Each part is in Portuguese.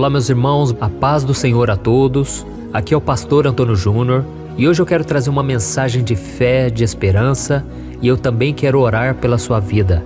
Olá meus irmãos, a paz do Senhor a todos. Aqui é o pastor Antônio Júnior e hoje eu quero trazer uma mensagem de fé, de esperança, e eu também quero orar pela sua vida.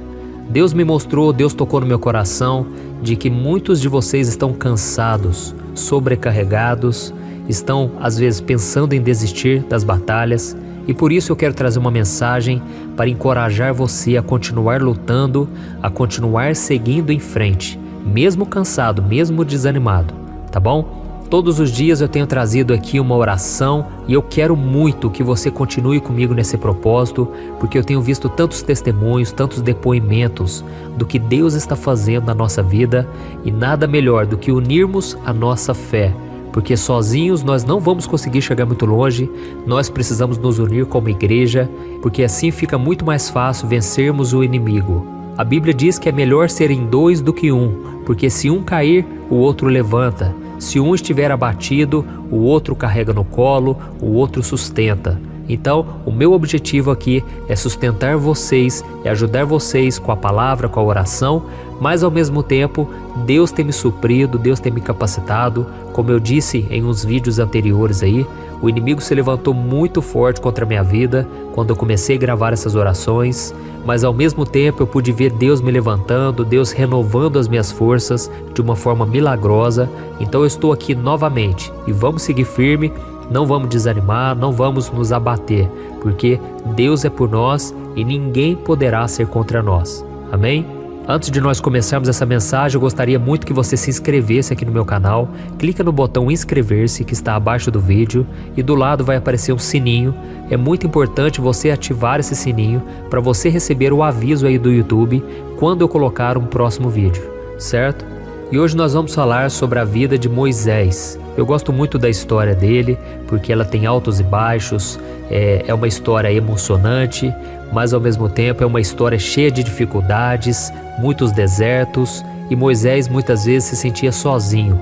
Deus me mostrou, Deus tocou no meu coração de que muitos de vocês estão cansados, sobrecarregados, estão às vezes pensando em desistir das batalhas, e por isso eu quero trazer uma mensagem para encorajar você a continuar lutando, a continuar seguindo em frente, mesmo cansado, mesmo desanimado, tá bom? Todos os dias eu tenho trazido aqui uma oração e eu quero muito que você continue comigo nesse propósito, porque eu tenho visto tantos testemunhos, tantos depoimentos do que Deus está fazendo na nossa vida, e nada melhor do que unirmos a nossa fé, porque sozinhos nós não vamos conseguir chegar muito longe. Nós precisamos nos unir como igreja, porque assim fica muito mais fácil vencermos o inimigo. A Bíblia diz que é melhor serem dois do que um, porque se um cair, o outro levanta. Se um estiver abatido, o outro carrega no colo, o outro sustenta. Então, o meu objetivo aqui é sustentar vocês, é ajudar vocês com a palavra, com a oração, mas ao mesmo tempo, Deus tem me suprido, Deus tem me capacitado. Como eu disse em uns vídeos anteriores aí, o inimigo se levantou muito forte contra a minha vida quando eu comecei a gravar essas orações, mas ao mesmo tempo eu pude ver Deus me levantando, Deus renovando as minhas forças de uma forma milagrosa. Então eu estou aqui novamente e vamos seguir firme. Não vamos desanimar, não vamos nos abater, porque Deus é por nós e ninguém poderá ser contra nós. Amém? Antes de nós começarmos essa mensagem, eu gostaria muito que você se inscrevesse aqui no meu canal. Clica no botão inscrever-se que está abaixo do vídeo e do lado vai aparecer um sininho. É muito importante você ativar esse sininho para você receber o aviso aí do YouTube quando eu colocar um próximo vídeo, certo? E hoje nós vamos falar sobre a vida de Moisés. Eu gosto muito da história dele, porque ela tem altos e baixos, é uma história emocionante, mas ao mesmo tempo é uma história cheia de dificuldades, muitos desertos, e Moisés muitas vezes se sentia sozinho.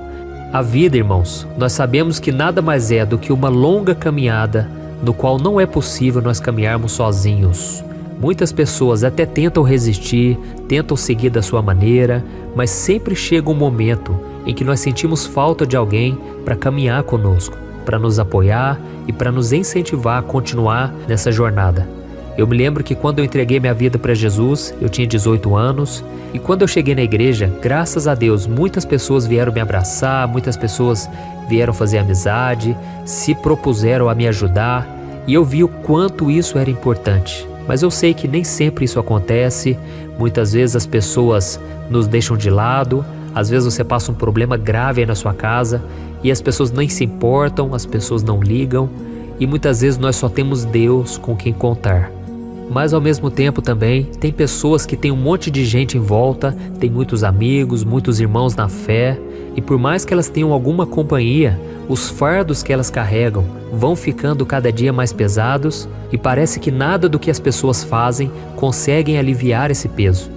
A vida, irmãos, nós sabemos que nada mais é do que uma longa caminhada, no qual não é possível nós caminharmos sozinhos. Muitas pessoas até tentam resistir, tentam seguir da sua maneira, mas sempre chega um momento em que nós sentimos falta de alguém para caminhar conosco, para nos apoiar e para nos incentivar a continuar nessa jornada. Eu me lembro que quando eu entreguei minha vida para Jesus, eu tinha 18 anos, e quando eu cheguei na igreja, graças a Deus, muitas pessoas vieram me abraçar, muitas pessoas vieram fazer amizade, se propuseram a me ajudar, e eu vi o quanto isso era importante. Mas eu sei que nem sempre isso acontece. Muitas vezes as pessoas nos deixam de lado, às vezes você passa um problema grave aí na sua casa e as pessoas nem se importam, as pessoas não ligam, e muitas vezes nós só temos Deus com quem contar. Mas ao mesmo tempo também tem pessoas que têm um monte de gente em volta, tem muitos amigos, muitos irmãos na fé, e por mais que elas tenham alguma companhia, os fardos que elas carregam vão ficando cada dia mais pesados, e parece que nada do que as pessoas fazem conseguem aliviar esse peso.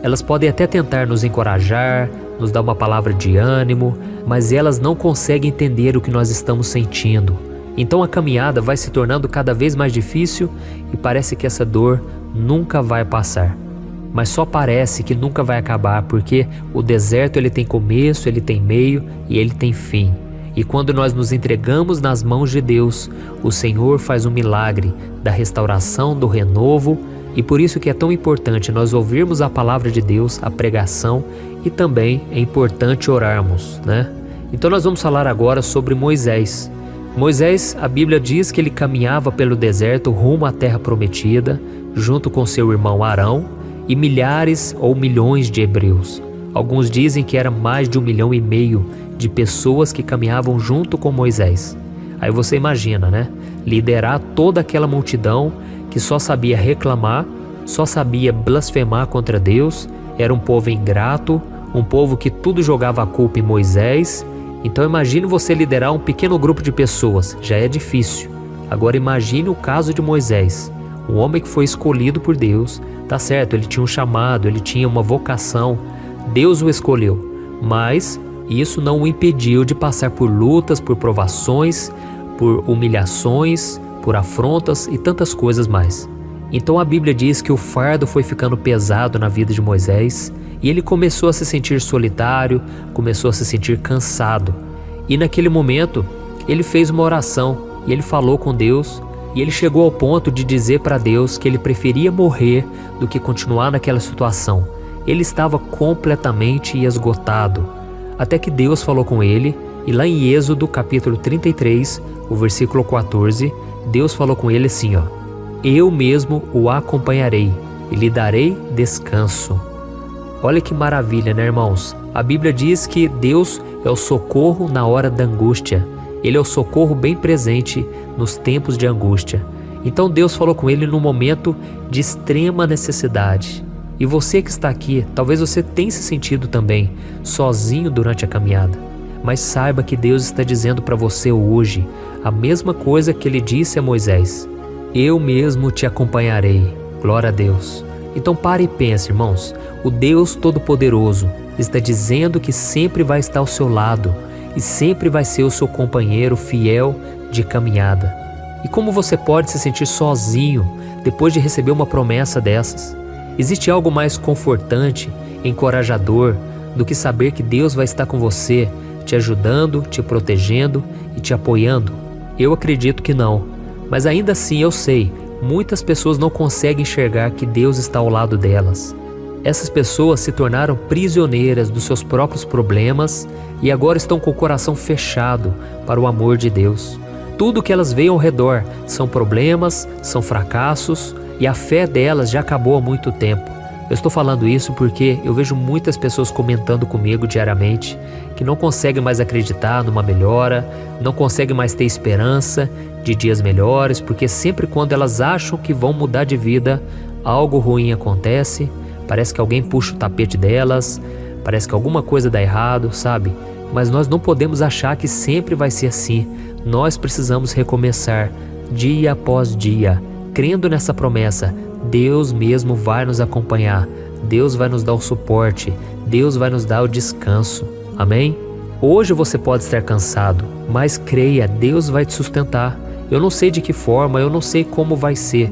Elas podem até tentar nos encorajar, nos dar uma palavra de ânimo, mas elas não conseguem entender o que nós estamos sentindo. Então a caminhada vai se tornando cada vez mais difícil e parece que essa dor nunca vai passar. Mas só parece que nunca vai acabar, porque o deserto ele tem começo, ele tem meio e ele tem fim. E quando nós nos entregamos nas mãos de Deus, o Senhor faz um milagre da restauração, do renovo, e por isso que é tão importante nós ouvirmos a palavra de Deus, a pregação, e também é importante orarmos, né? Então nós vamos falar agora sobre Moisés. Moisés, a Bíblia diz que ele caminhava pelo deserto rumo à terra prometida, junto com seu irmão Arão e milhares ou milhões de hebreus. Alguns dizem que era mais de 1,5 milhão de pessoas que caminhavam junto com Moisés. Aí você imagina, né? Liderar toda aquela multidão que só sabia reclamar, só sabia blasfemar contra Deus, era um povo ingrato, um povo que tudo jogava a culpa em Moisés. Então imagine você liderar um pequeno grupo de pessoas, já é difícil. Agora imagine o caso de Moisés, um homem que foi escolhido por Deus, tá certo, ele tinha um chamado, ele tinha uma vocação, Deus o escolheu, mas isso não o impediu de passar por lutas, por provações, por humilhações, por afrontas e tantas coisas mais. Então a Bíblia diz que o fardo foi ficando pesado na vida de Moisés E ele começou a se sentir solitário, começou a se sentir cansado. E naquele momento, ele fez uma oração e ele falou com Deus. E ele chegou ao ponto de dizer para Deus que ele preferia morrer do que continuar naquela situação. Ele estava completamente esgotado. Até que Deus falou com ele, e lá em Êxodo capítulo 33, o versículo 14, Deus falou com ele assim, eu mesmo o acompanharei e lhe darei descanso. Olha que maravilha, né, irmãos? A Bíblia diz que Deus é o socorro na hora da angústia. Ele é o socorro bem presente nos tempos de angústia. Então Deus falou com ele num momento de extrema necessidade. E você que está aqui, talvez você tenha se sentido também sozinho durante a caminhada. Mas saiba que Deus está dizendo para você hoje a mesma coisa que ele disse a Moisés. Eu mesmo te acompanharei. Glória a Deus. Então pare e pense, irmãos. O Deus Todo-Poderoso está dizendo que sempre vai estar ao seu lado e sempre vai ser o seu companheiro fiel de caminhada. E como você pode se sentir sozinho depois de receber uma promessa dessas? Existe algo mais confortante, encorajador, do que saber que Deus vai estar com você, te ajudando, te protegendo e te apoiando? Eu acredito que não, mas ainda assim eu sei, muitas pessoas não conseguem enxergar que Deus está ao lado delas. Essas pessoas se tornaram prisioneiras dos seus próprios problemas e agora estão com o coração fechado para o amor de Deus. Tudo que elas veem ao redor são problemas, são fracassos e a fé delas já acabou há muito tempo. Eu estou falando isso porque eu vejo muitas pessoas comentando comigo diariamente que não conseguem mais acreditar numa melhora, não conseguem mais ter esperança de dias melhores, porque sempre quando elas acham que vão mudar de vida, algo ruim acontece. Parece que alguém puxa o tapete delas, parece que alguma coisa dá errado, sabe? Mas nós não podemos achar que sempre vai ser assim. Nós precisamos recomeçar dia após dia, crendo nessa promessa. Deus mesmo vai nos acompanhar, Deus vai nos dar o suporte, Deus vai nos dar o descanso. Amém? Hoje você pode estar cansado, mas creia, Deus vai te sustentar. Eu não sei de que forma, eu não sei como vai ser,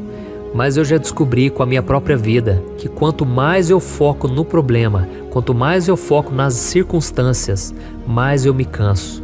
mas eu já descobri com a minha própria vida que quanto mais eu foco no problema, quanto mais eu foco nas circunstâncias, mais eu me canso.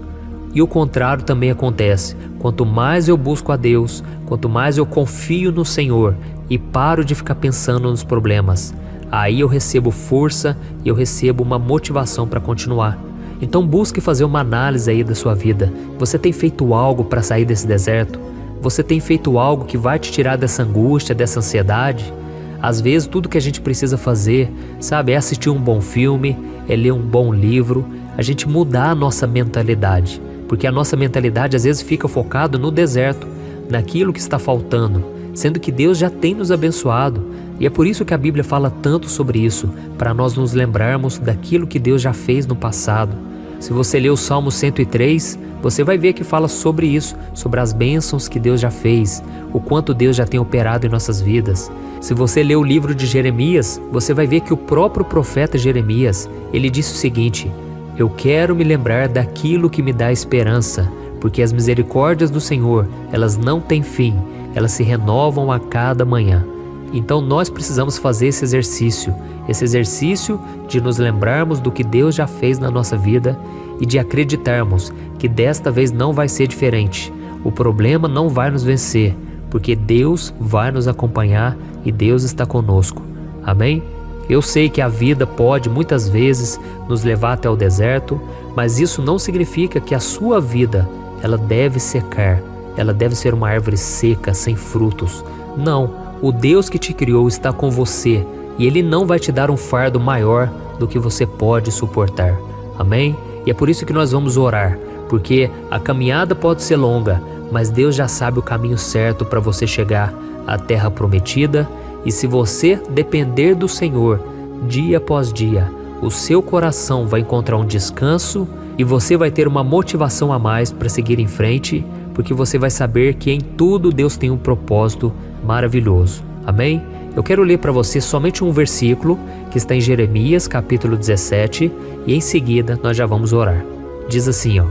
E o contrário também acontece. Quanto mais eu busco a Deus, quanto mais eu confio no Senhor e paro de ficar pensando nos problemas, aí eu recebo força e eu recebo uma motivação para continuar. Então busque fazer uma análise aí da sua vida. Você tem feito algo para sair desse deserto? Você tem feito algo que vai te tirar dessa angústia, dessa ansiedade? Às vezes tudo que a gente precisa fazer, sabe, é assistir um bom filme, é ler um bom livro, a gente mudar a nossa mentalidade. Porque a nossa mentalidade às vezes fica focada no deserto, naquilo que está faltando, sendo que Deus já tem nos abençoado. E é por isso que a Bíblia fala tanto sobre isso, para nós nos lembrarmos daquilo que Deus já fez no passado. Se você ler o Salmo 103, você vai ver que fala sobre isso, sobre as bênçãos que Deus já fez, o quanto Deus já tem operado em nossas vidas. Se você ler o livro de Jeremias, você vai ver que o próprio profeta Jeremias, ele disse o seguinte: eu quero me lembrar daquilo que me dá esperança, porque as misericórdias do Senhor, elas não têm fim, elas se renovam a cada manhã. Então nós precisamos fazer esse exercício de nos lembrarmos do que Deus já fez na nossa vida e de acreditarmos que desta vez não vai ser diferente. O problema não vai nos vencer, porque Deus vai nos acompanhar e Deus está conosco. Amém? Eu sei que a vida pode muitas vezes nos levar até o deserto, mas isso não significa que a sua vida ela deve secar, ela deve ser uma árvore seca, sem frutos. Não, o Deus que te criou está com você e Ele não vai te dar um fardo maior do que você pode suportar. Amém? E é por isso que nós vamos orar, porque a caminhada pode ser longa, mas Deus já sabe o caminho certo para você chegar à terra prometida. E se você depender do Senhor, dia após dia, o seu coração vai encontrar um descanso e você vai ter uma motivação a mais para seguir em frente, porque você vai saber que em tudo Deus tem um propósito maravilhoso. Amém? Eu quero ler para você somente um versículo que está em Jeremias capítulo 17 e em seguida nós já vamos orar. Diz assim,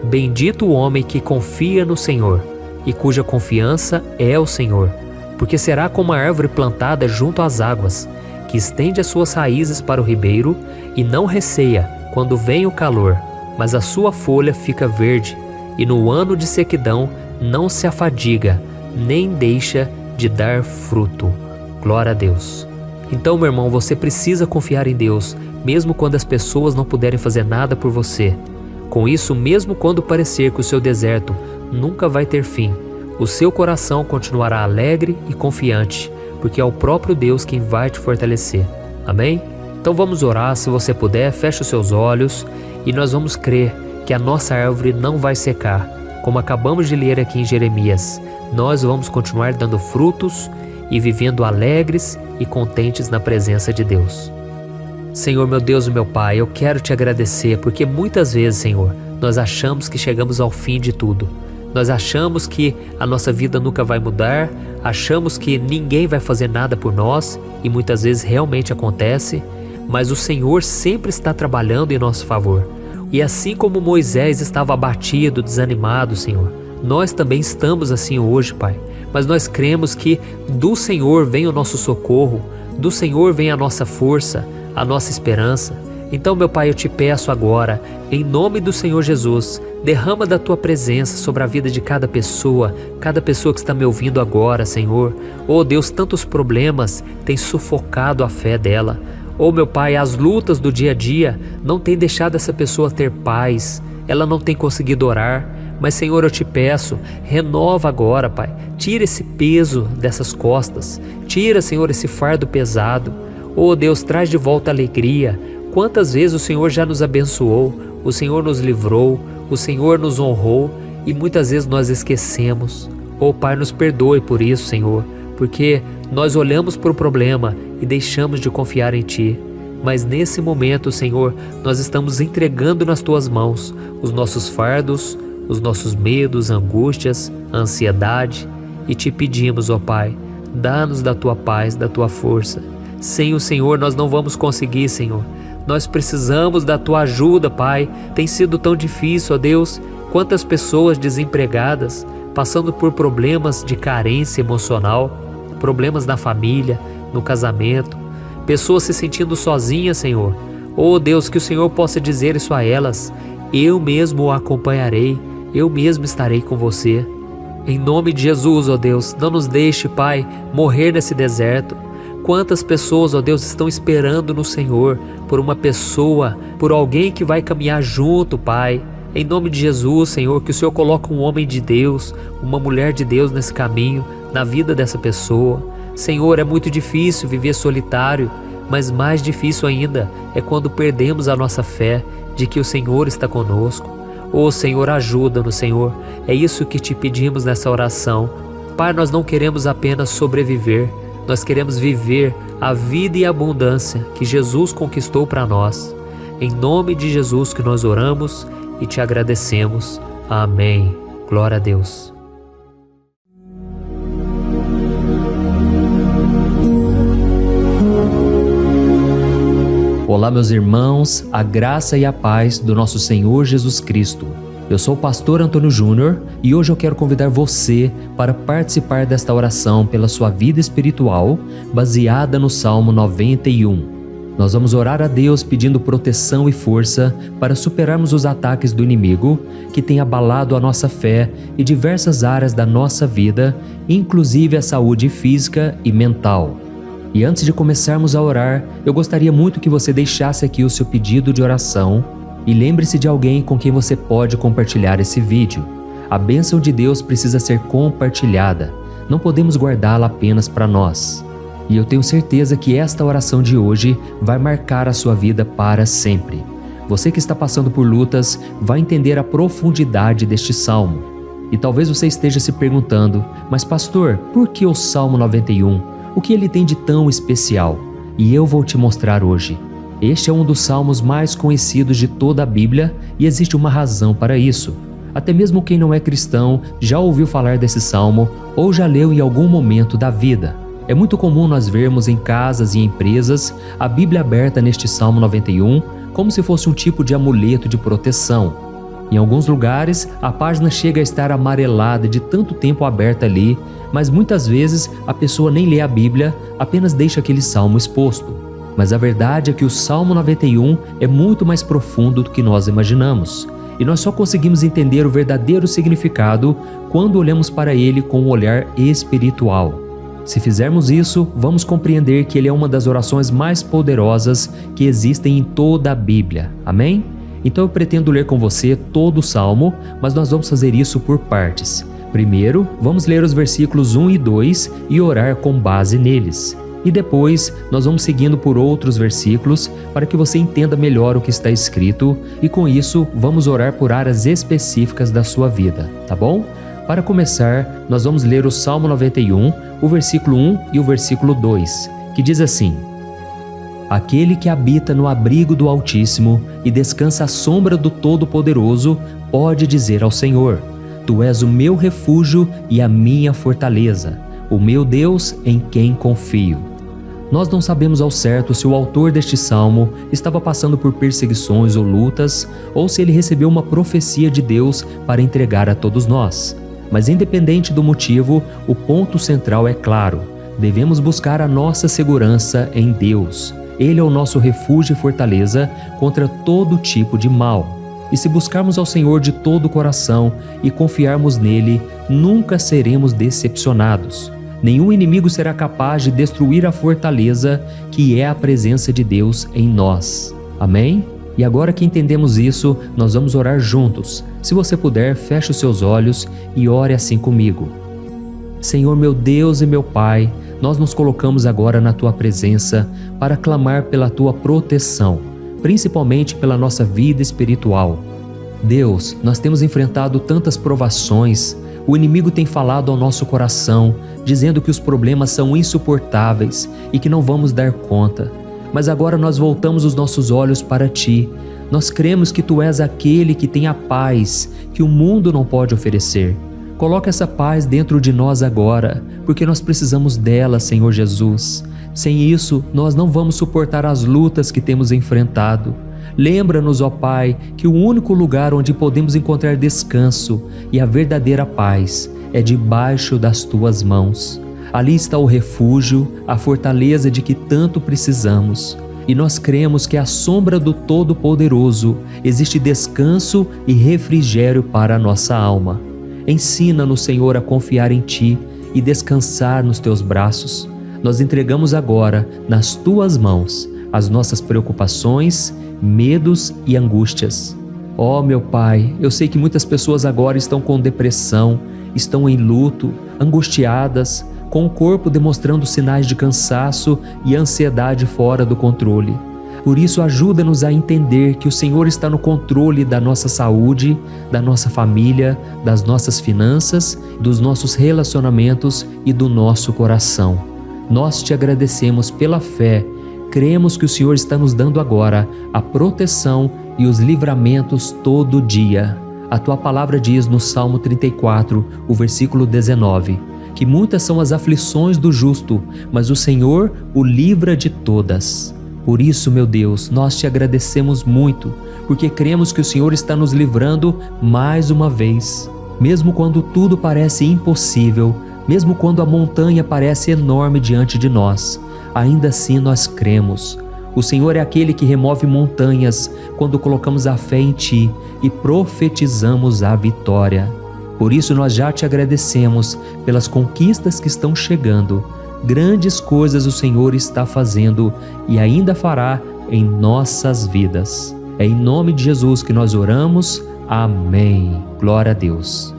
bendito o homem que confia no Senhor e cuja confiança é o Senhor, porque será como a árvore plantada junto às águas, que estende as suas raízes para o ribeiro e não receia quando vem o calor, mas a sua folha fica verde, e no ano de sequidão não se afadiga, nem deixa de dar fruto. Glória a Deus. Então, meu irmão, você precisa confiar em Deus, mesmo quando as pessoas não puderem fazer nada por você. Com isso, mesmo quando parecer que o seu deserto nunca vai ter fim, o seu coração continuará alegre e confiante, porque é o próprio Deus quem vai te fortalecer. Amém? Então vamos orar. Se você puder, feche os seus olhos e nós vamos crer que a nossa árvore não vai secar. Como acabamos de ler aqui em Jeremias, nós vamos continuar dando frutos e vivendo alegres e contentes na presença de Deus. Senhor, meu Deus e meu Pai, eu quero te agradecer porque muitas vezes, Senhor, nós achamos que chegamos ao fim de tudo. Nós achamos que a nossa vida nunca vai mudar, achamos que ninguém vai fazer nada por nós e muitas vezes realmente acontece, mas o Senhor sempre está trabalhando em nosso favor. E assim como Moisés estava abatido, desanimado, Senhor, nós também estamos assim hoje, Pai. Mas nós cremos que do Senhor vem o nosso socorro, do Senhor vem a nossa força, a nossa esperança. Então, meu Pai, eu te peço agora, em nome do Senhor Jesus, derrama da Tua presença sobre a vida de cada pessoa que está me ouvindo agora, Senhor. Oh Deus, tantos problemas têm sufocado a fé dela. Oh meu Pai, as lutas do dia a dia não têm deixado essa pessoa ter paz, ela não tem conseguido orar. Mas Senhor, eu te peço, renova agora, Pai. Tira esse peso dessas costas, tira, Senhor, esse fardo pesado. Oh Deus, traz de volta a alegria. Quantas vezes o Senhor já nos abençoou, o Senhor nos livrou, o Senhor nos honrou e muitas vezes nós esquecemos. Oh Pai, nos perdoe por isso, Senhor, porque nós olhamos para o problema e deixamos de confiar em Ti. Mas nesse momento, Senhor, nós estamos entregando nas Tuas mãos os nossos fardos, os nossos medos, angústias, ansiedade e Te pedimos, ó Pai, dá-nos da Tua paz, da Tua força. Sem o Senhor nós não vamos conseguir, Senhor. Nós precisamos da Tua ajuda, Pai. Tem sido tão difícil, ó Deus. Quantas pessoas desempregadas, passando por problemas de carência emocional, problemas na família, no casamento, pessoas se sentindo sozinhas, Senhor. Oh Deus, que o Senhor possa dizer isso a elas. Eu mesmo o acompanharei, eu mesmo estarei com você. Em nome de Jesus, ó Deus, não nos deixe, Pai, morrer nesse deserto. Quantas pessoas, ó Deus, estão esperando no Senhor por uma pessoa, por alguém que vai caminhar junto, Pai. Em nome de Jesus, Senhor, que o Senhor coloque um homem de Deus, uma mulher de Deus nesse caminho, na vida dessa pessoa. Senhor, é muito difícil viver solitário, mas mais difícil ainda é quando perdemos a nossa fé de que o Senhor está conosco. Oh Senhor, ajuda-nos, Senhor. É isso que te pedimos nessa oração. Pai, nós não queremos apenas sobreviver, nós queremos viver a vida e a abundância que Jesus conquistou para nós. Em nome de Jesus que nós oramos e te agradecemos. Amém. Glória a Deus. Olá, meus irmãos, a graça e a paz do nosso Senhor Jesus Cristo. Eu sou o pastor Antônio Júnior e hoje eu quero convidar você para participar desta oração pela sua vida espiritual, baseada no Salmo 91. Nós vamos orar a Deus pedindo proteção e força para superarmos os ataques do inimigo que tem abalado a nossa fé e diversas áreas da nossa vida, inclusive a saúde física e mental. E antes de começarmos a orar, eu gostaria muito que você deixasse aqui o seu pedido de oração e lembre-se de alguém com quem você pode compartilhar esse vídeo. A bênção de Deus precisa ser compartilhada, não podemos guardá-la apenas para nós. E eu tenho certeza que esta oração de hoje vai marcar a sua vida para sempre. Você que está passando por lutas vai entender a profundidade deste salmo. E talvez você esteja se perguntando, mas pastor, por que o Salmo 91? O que ele tem de tão especial? E eu vou te mostrar hoje. Este é um dos salmos mais conhecidos de toda a Bíblia e existe uma razão para isso. Até mesmo quem não é cristão já ouviu falar desse salmo ou já leu em algum momento da vida. É muito comum nós vermos em casas e empresas a Bíblia aberta neste Salmo 91 como se fosse um tipo de amuleto de proteção. Em alguns lugares, a página chega a estar amarelada de tanto tempo aberta ali, Mas muitas vezes a pessoa nem lê a Bíblia, apenas deixa aquele salmo exposto. Mas a verdade é que o Salmo 91 é muito mais profundo do que nós imaginamos. E nós só conseguimos entender o verdadeiro significado quando olhamos para ele com um olhar espiritual. Se fizermos isso, vamos compreender que ele é uma das orações mais poderosas que existem em toda a Bíblia. Amém? Então eu pretendo ler com você todo o Salmo, mas nós vamos fazer isso por partes. Primeiro, vamos ler os versículos 1 e 2 e orar com base neles. E depois, nós vamos seguindo por outros versículos para que você entenda melhor o que está escrito e com isso, vamos orar por áreas específicas da sua vida, tá bom? Para começar, nós vamos ler o Salmo 91, o versículo 1 e o versículo 2, que diz assim: Aquele que habita no abrigo do Altíssimo e descansa à sombra do Todo-Poderoso pode dizer ao Senhor: Tu és o meu refúgio e a minha fortaleza, o meu Deus em quem confio. Nós não sabemos ao certo se o autor deste salmo estava passando por perseguições ou lutas, ou se ele recebeu uma profecia de Deus para entregar a todos nós. Mas independente do motivo, o ponto central é claro: devemos buscar a nossa segurança em Deus. Ele é o nosso refúgio e fortaleza contra todo tipo de mal. E se buscarmos ao Senhor de todo o coração e confiarmos nele, nunca seremos decepcionados. Nenhum inimigo será capaz de destruir a fortaleza que é a presença de Deus em nós. Amém? E agora que entendemos isso, nós vamos orar juntos. Se você puder, feche os seus olhos e ore assim comigo. Senhor meu Deus e meu Pai, nós nos colocamos agora na Tua presença para clamar pela Tua proteção, principalmente pela nossa vida espiritual. Deus, nós temos enfrentado tantas provações. O inimigo tem falado ao nosso coração, dizendo que os problemas são insuportáveis e que não vamos dar conta. Mas agora nós voltamos os nossos olhos para Ti. Nós cremos que Tu és aquele que tem a paz que o mundo não pode oferecer. Coloca essa paz dentro de nós agora, porque nós precisamos dela, Senhor Jesus. Sem isso, nós não vamos suportar as lutas que temos enfrentado. Lembra-nos, ó Pai, que o único lugar onde podemos encontrar descanso e a verdadeira paz é debaixo das Tuas mãos. Ali está o refúgio, a fortaleza de que tanto precisamos. E nós cremos que à sombra do Todo-Poderoso existe descanso e refrigério para a nossa alma. Ensina-nos, Senhor, a confiar em Ti e descansar nos Teus braços. Nós entregamos agora nas Tuas mãos as nossas preocupações, medos e angústias. Ó meu Pai, eu sei que muitas pessoas agora estão com depressão, estão em luto, angustiadas, com o corpo demonstrando sinais de cansaço e ansiedade fora do controle. Por isso, ajuda-nos a entender que o Senhor está no controle da nossa saúde, da nossa família, das nossas finanças, dos nossos relacionamentos e do nosso coração. Nós Te agradecemos pela fé. Cremos que o Senhor está nos dando agora a proteção e os livramentos todo dia. A Tua palavra diz no Salmo 34, o versículo 19, que muitas são as aflições do justo, mas o Senhor o livra de todas. Por isso, meu Deus, nós Te agradecemos muito, porque cremos que o Senhor está nos livrando mais uma vez. Mesmo quando tudo parece impossível, mesmo quando a montanha parece enorme diante de nós, ainda assim nós cremos. O Senhor é aquele que remove montanhas quando colocamos a fé em Ti e profetizamos a vitória. Por isso nós já Te agradecemos pelas conquistas que estão chegando. Grandes coisas o Senhor está fazendo e ainda fará em nossas vidas. É em nome de Jesus que nós oramos. Amém. Glória a Deus.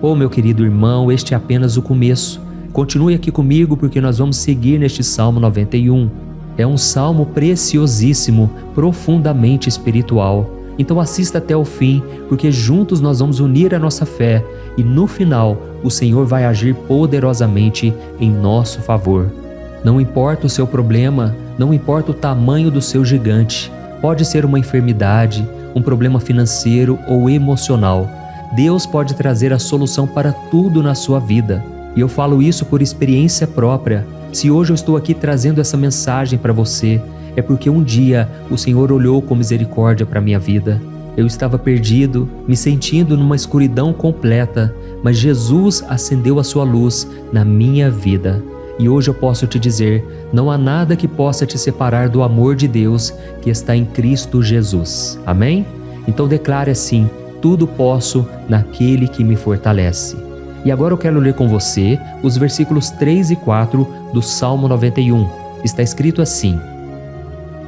Oh, meu querido irmão, este é apenas o começo. Continue aqui comigo porque nós vamos seguir neste Salmo 91. É um salmo preciosíssimo, profundamente espiritual. Então assista até o fim, porque juntos nós vamos unir a nossa fé e no final o Senhor vai agir poderosamente em nosso favor. Não importa o seu problema, não importa o tamanho do seu gigante. Pode ser uma enfermidade, um problema financeiro ou emocional. Deus pode trazer a solução para tudo na sua vida. E eu falo isso por experiência própria. Se hoje eu estou aqui trazendo essa mensagem para você, é porque um dia o Senhor olhou com misericórdia para a minha vida. Eu estava perdido, me sentindo numa escuridão completa, mas Jesus acendeu a sua luz na minha vida. E hoje eu posso te dizer, não há nada que possa te separar do amor de Deus que está em Cristo Jesus. Amém? Então declare assim: tudo posso naquele que me fortalece. E agora eu quero ler com você os versículos 3 e 4 do Salmo 91. Está escrito assim: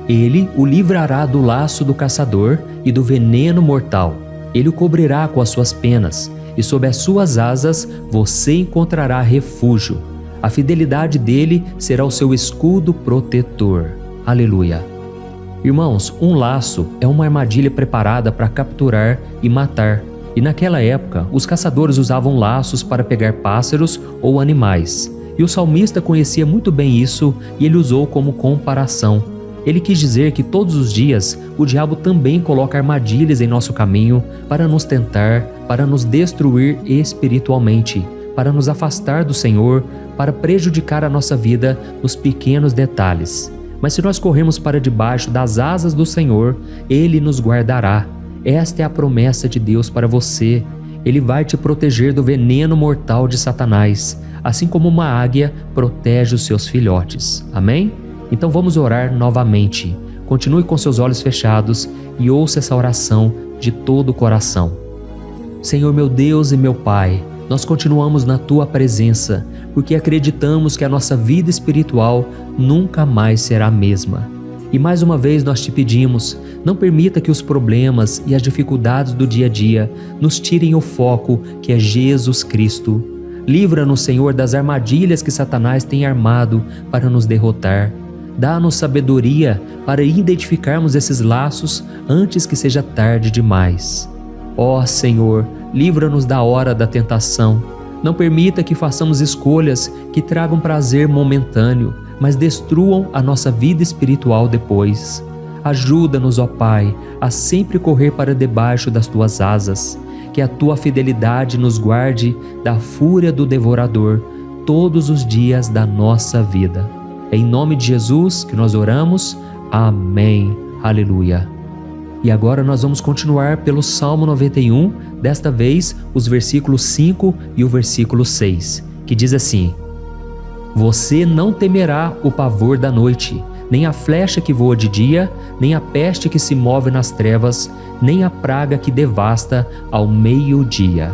Ele o livrará do laço do caçador e do veneno mortal. Ele o cobrirá com as suas penas, e sob as suas asas você encontrará refúgio. A fidelidade dele será o seu escudo protetor. Aleluia. Irmãos, um laço é uma armadilha preparada para capturar e matar. E naquela época, os caçadores usavam laços para pegar pássaros ou animais. E o salmista conhecia muito bem isso e ele usou como comparação. Ele quis dizer que todos os dias o diabo também coloca armadilhas em nosso caminho para nos tentar, para nos destruir espiritualmente, para nos afastar do Senhor, para prejudicar a nossa vida nos pequenos detalhes. Mas se nós corrermos para debaixo das asas do Senhor, Ele nos guardará. Esta é a promessa de Deus para você. Ele vai te proteger do veneno mortal de Satanás, assim como uma águia protege os seus filhotes. Amém? Então vamos orar novamente. Continue com seus olhos fechados e ouça essa oração de todo o coração. Senhor meu Deus e meu Pai, nós continuamos na Tua presença, porque acreditamos que a nossa vida espiritual nunca mais será a mesma. E mais uma vez nós te pedimos, não permita que os problemas e as dificuldades do dia a dia nos tirem o foco que é Jesus Cristo. Livra-nos, Senhor, das armadilhas que Satanás tem armado para nos derrotar. Dá-nos sabedoria para identificarmos esses laços antes que seja tarde demais. Ó Senhor, livra-nos da hora da tentação. Não permita que façamos escolhas que tragam prazer momentâneo, mas destruam a nossa vida espiritual depois. Ajuda-nos, ó Pai, a sempre correr para debaixo das Tuas asas. Que a Tua fidelidade nos guarde da fúria do devorador todos os dias da nossa vida. É em nome de Jesus que nós oramos. Amém. Aleluia. E agora nós vamos continuar pelo Salmo 91, desta vez os versículos 5 e o versículo 6, que diz assim: Você não temerá o pavor da noite, nem a flecha que voa de dia, nem a peste que se move nas trevas, nem a praga que devasta ao meio-dia.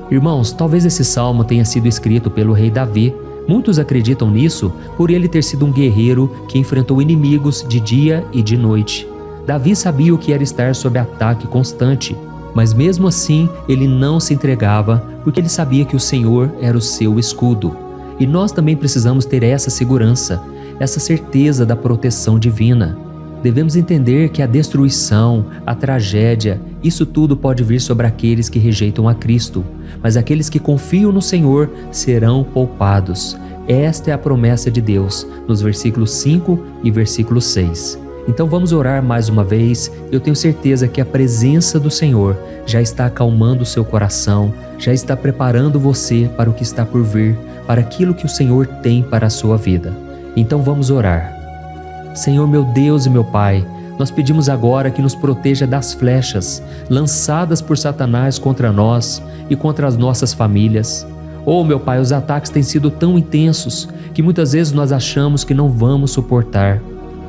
Irmãos, talvez esse salmo tenha sido escrito pelo rei Davi. Muitos acreditam nisso por ele ter sido um guerreiro que enfrentou inimigos de dia e de noite. Davi sabia o que era estar sob ataque constante, mas mesmo assim ele não se entregava porque ele sabia que o Senhor era o seu escudo. E nós também precisamos ter essa segurança, essa certeza da proteção divina. Devemos entender que a destruição, a tragédia, isso tudo pode vir sobre aqueles que rejeitam a Cristo, mas aqueles que confiam no Senhor serão poupados. Esta é a promessa de Deus, nos versículos 5 e versículo 6. Então vamos orar mais uma vez. Eu tenho certeza que a presença do Senhor já está acalmando o seu coração, já está preparando você para o que está por vir, para aquilo que o Senhor tem para a sua vida. Então vamos orar. Senhor meu Deus e meu Pai, nós pedimos agora que nos proteja das flechas lançadas por Satanás contra nós e contra as nossas famílias. Oh meu Pai, os ataques têm sido tão intensos que muitas vezes nós achamos que não vamos suportar.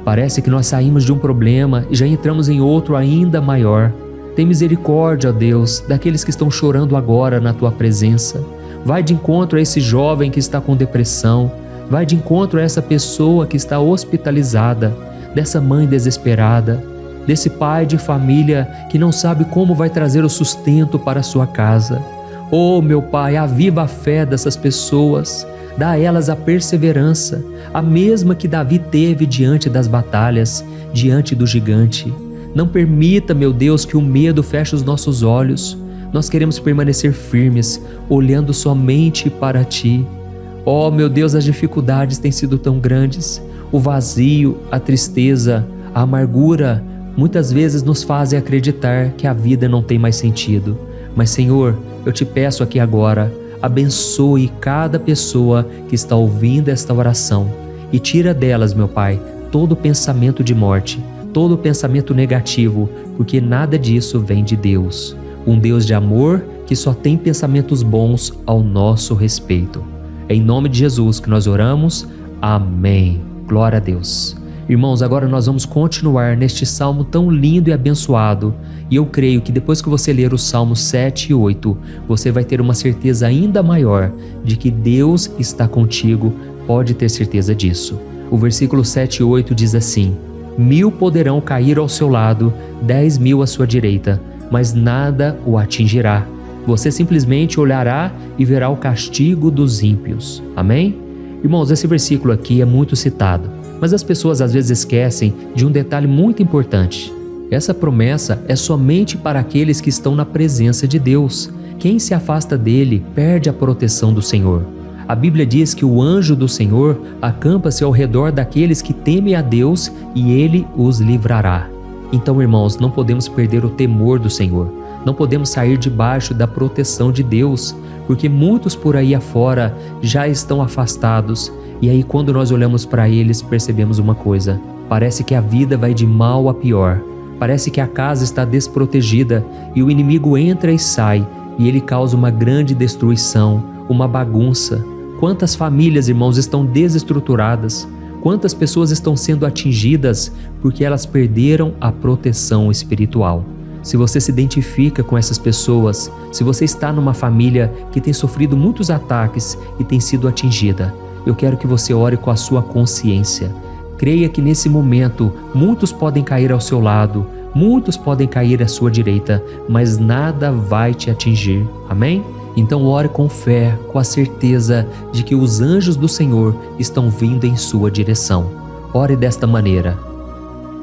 Parece que nós saímos de um problema e já entramos em outro ainda maior. Tem misericórdia, ó Deus, daqueles que estão chorando agora na Tua presença. Vai de encontro a esse jovem que está com depressão. Vai de encontro a essa pessoa que está hospitalizada, dessa mãe desesperada, desse pai de família que não sabe como vai trazer o sustento para a sua casa. Oh, meu Pai, aviva a fé dessas pessoas. Dá a elas a perseverança, a mesma que Davi teve diante das batalhas, diante do gigante. Não permita, meu Deus, que o medo feche os nossos olhos. Nós queremos permanecer firmes, olhando somente para Ti. Oh, meu Deus, as dificuldades têm sido tão grandes. O vazio, a tristeza, a amargura, muitas vezes nos fazem acreditar que a vida não tem mais sentido. Mas, Senhor, eu te peço aqui agora, abençoe cada pessoa que está ouvindo esta oração e tira delas, meu Pai, todo pensamento de morte, todo pensamento negativo porque nada disso vem de Deus. Um Deus de amor que só tem pensamentos bons ao nosso respeito. É em nome de Jesus que nós oramos. Amém. Glória a Deus. Irmãos, agora nós vamos continuar neste salmo tão lindo e abençoado. E eu creio que depois que você ler os salmos 7 e 8, você vai ter uma certeza ainda maior de que Deus está contigo. Pode ter certeza disso. O versículo 7 e 8 diz assim: 1000 poderão cair ao seu lado, 10.000 à sua direita, mas nada o atingirá. Você simplesmente olhará e verá o castigo dos ímpios. Amém? Irmãos, esse versículo aqui é muito citado, mas as pessoas às vezes esquecem de um detalhe muito importante. Essa promessa é somente para aqueles que estão na presença de Deus. Quem se afasta dele perde a proteção do Senhor. A Bíblia diz que o anjo do Senhor acampa-se ao redor daqueles que temem a Deus e ele os livrará. Então, irmãos, não podemos perder o temor do Senhor. Não podemos sair debaixo da proteção de Deus, porque muitos por aí afora já estão afastados. E aí, quando nós olhamos para eles, percebemos uma coisa: parece que a vida vai de mal a pior. Parece que a casa está desprotegida e o inimigo entra e sai, e ele causa uma grande destruição, uma bagunça. Quantas famílias, irmãos, estão desestruturadas? Quantas pessoas estão sendo atingidas porque elas perderam a proteção espiritual? Se você se identifica com essas pessoas, se você está numa família que tem sofrido muitos ataques e tem sido atingida, eu quero que você ore com a sua consciência. Creia que nesse momento muitos podem cair ao seu lado, muitos podem cair à sua direita, mas nada vai te atingir. Amém? Então ore com fé, com a certeza de que os anjos do Senhor estão vindo em sua direção. Ore desta maneira: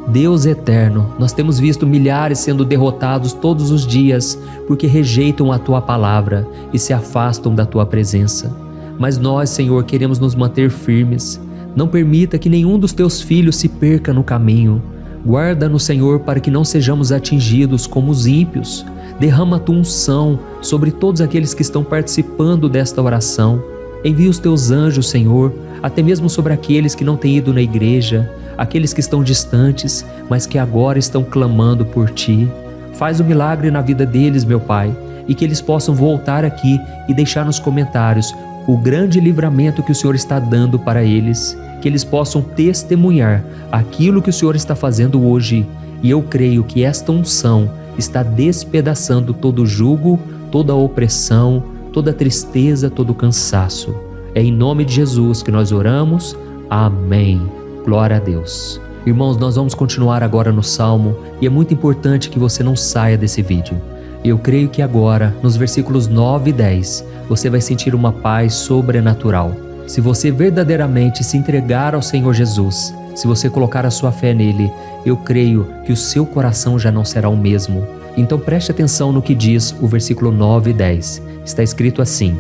Deus eterno, nós temos visto milhares sendo derrotados todos os dias porque rejeitam a Tua palavra e se afastam da Tua presença. Mas nós, Senhor, queremos nos manter firmes. Não permita que nenhum dos Teus filhos se perca no caminho. Guarda-nos, Senhor, para que não sejamos atingidos como os ímpios. Derrama a Tua unção sobre todos aqueles que estão participando desta oração. Envia os Teus anjos, Senhor, até mesmo sobre aqueles que não têm ido na igreja, aqueles que estão distantes, mas que agora estão clamando por Ti. Faz um milagre na vida deles, meu Pai, e que eles possam voltar aqui e deixar nos comentários o grande livramento que o Senhor está dando para eles, que eles possam testemunhar aquilo que o Senhor está fazendo hoje. E eu creio que esta unção está despedaçando todo jugo, toda opressão, toda tristeza, todo cansaço. É em nome de Jesus que nós oramos. Amém. Glória a Deus. Irmãos, nós vamos continuar agora no Salmo e é muito importante que você não saia desse vídeo. Eu creio que agora, nos versículos 9 e 10, você vai sentir uma paz sobrenatural. Se você verdadeiramente se entregar ao Senhor Jesus, se você colocar a sua fé nele, eu creio que o seu coração já não será o mesmo. Então preste atenção no que diz o versículo 9 e 10. Está escrito assim: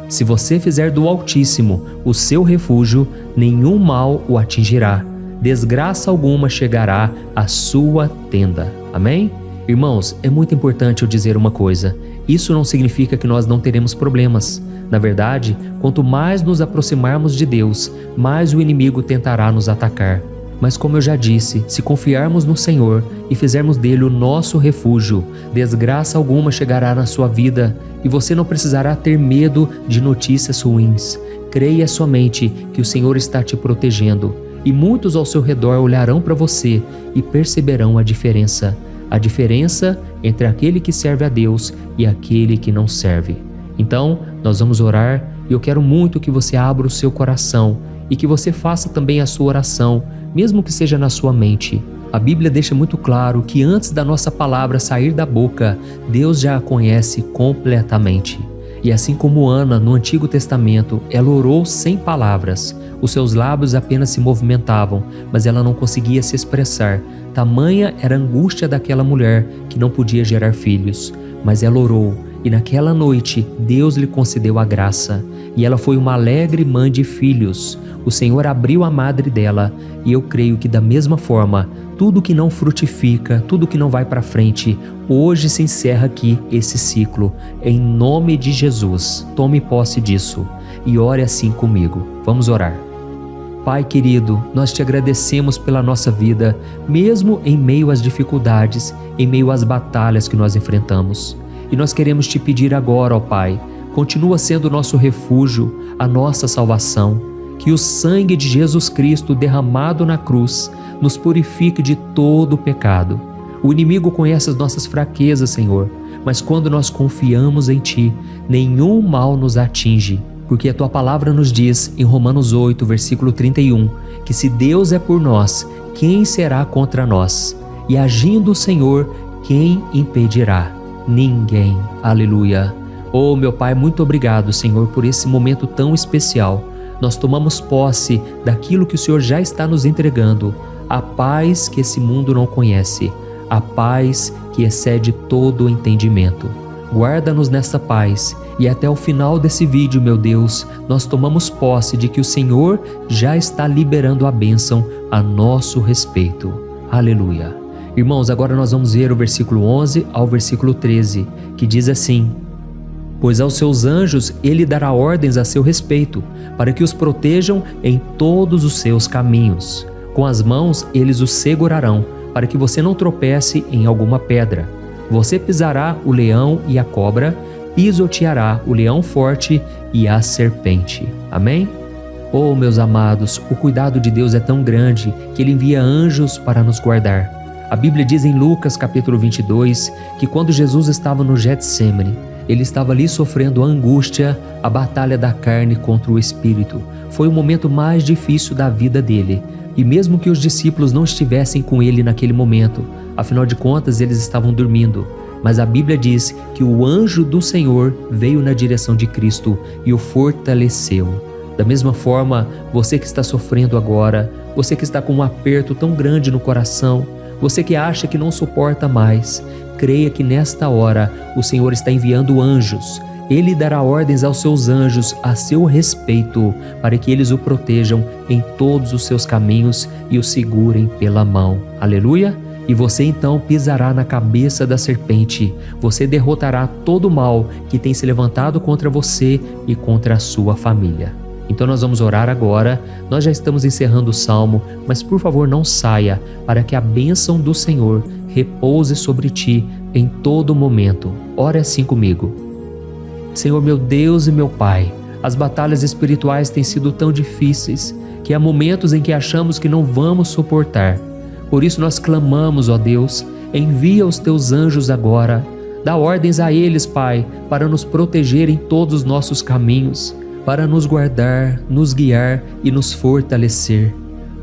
Se você fizer do Altíssimo o seu refúgio, nenhum mal o atingirá, desgraça alguma chegará à sua tenda. Amém? Irmãos, é muito importante eu dizer uma coisa: isso não significa que nós não teremos problemas. Na verdade, quanto mais nos aproximarmos de Deus, mais o inimigo tentará nos atacar. Mas como eu já disse, se confiarmos no Senhor e fizermos dele o nosso refúgio, desgraça alguma chegará na sua vida e você não precisará ter medo de notícias ruins. Creia somente que o Senhor está te protegendo e muitos ao seu redor olharão para você e perceberão a diferença entre aquele que serve a Deus e aquele que não serve. Então, nós vamos orar e eu quero muito que você abra o seu coração e que você faça também a sua oração, mesmo que seja na sua mente. A Bíblia deixa muito claro que antes da nossa palavra sair da boca, Deus já a conhece completamente. E assim como Ana, no Antigo Testamento, ela orou sem palavras. Os seus lábios apenas se movimentavam, mas ela não conseguia se expressar. Tamanha era a angústia daquela mulher que não podia gerar filhos. Mas ela orou, e naquela noite Deus lhe concedeu a graça. E ela foi uma alegre mãe de filhos. O Senhor abriu a madre dela, e eu creio que da mesma forma, tudo que não frutifica, tudo que não vai para frente, hoje se encerra aqui esse ciclo. Em nome de Jesus, tome posse disso e ore assim comigo. Vamos orar. Pai querido, nós te agradecemos pela nossa vida, mesmo em meio às dificuldades, em meio às batalhas que nós enfrentamos. E nós queremos te pedir agora, ó Pai, continua sendo o nosso refúgio, a nossa salvação, que o sangue de Jesus Cristo derramado na cruz nos purifique de todo o pecado. O inimigo conhece as nossas fraquezas, Senhor, mas quando nós confiamos em Ti, nenhum mal nos atinge, porque a Tua palavra nos diz em Romanos 8, versículo 31, que se Deus é por nós, quem será contra nós? E agindo o Senhor, quem impedirá? Ninguém. Aleluia. Oh, meu Pai, muito obrigado, Senhor, por esse momento tão especial. Nós tomamos posse daquilo que o Senhor já está nos entregando, a paz que esse mundo não conhece, a paz que excede todo o entendimento. Guarda-nos nessa paz e até o final desse vídeo, meu Deus, nós tomamos posse de que o Senhor já está liberando a bênção a nosso respeito. Aleluia. Irmãos, agora nós vamos ver o versículo 11 ao versículo 13, que diz assim: Pois aos seus anjos ele dará ordens a seu respeito, para que os protejam em todos os seus caminhos. Com as mãos eles os segurarão, para que você não tropece em alguma pedra. Você pisará o leão e a cobra, pisoteará o leão forte e a serpente. Amém? Oh, meus amados, o cuidado de Deus é tão grande que Ele envia anjos para nos guardar. A Bíblia diz em Lucas capítulo 22 que quando Jesus estava no Getsêmani, Ele estava ali sofrendo a angústia, a batalha da carne contra o Espírito. Foi o momento mais difícil da vida dele. E mesmo que os discípulos não estivessem com ele naquele momento, afinal de contas eles estavam dormindo, mas a Bíblia diz que o anjo do Senhor veio na direção de Cristo e o fortaleceu. Da mesma forma, você que está sofrendo agora, você que está com um aperto tão grande no coração, você que acha que não suporta mais, creia que nesta hora o Senhor está enviando anjos. Ele dará ordens aos seus anjos a seu respeito, para que eles o protejam em todos os seus caminhos e o segurem pela mão. Aleluia! E você então pisará na cabeça da serpente. Você derrotará todo o mal que tem se levantado contra você e contra a sua família. Então nós vamos orar agora. Nós já estamos encerrando o salmo, mas por favor não saia, para que a bênção do Senhor repouse sobre ti em todo momento. Ore assim comigo. Senhor, meu Deus e meu Pai, as batalhas espirituais têm sido tão difíceis que há momentos em que achamos que não vamos suportar. Por isso nós clamamos, ó Deus, envia os teus anjos agora. Dá ordens a eles, Pai, para nos proteger em todos os nossos caminhos, para nos guardar, nos guiar e nos fortalecer.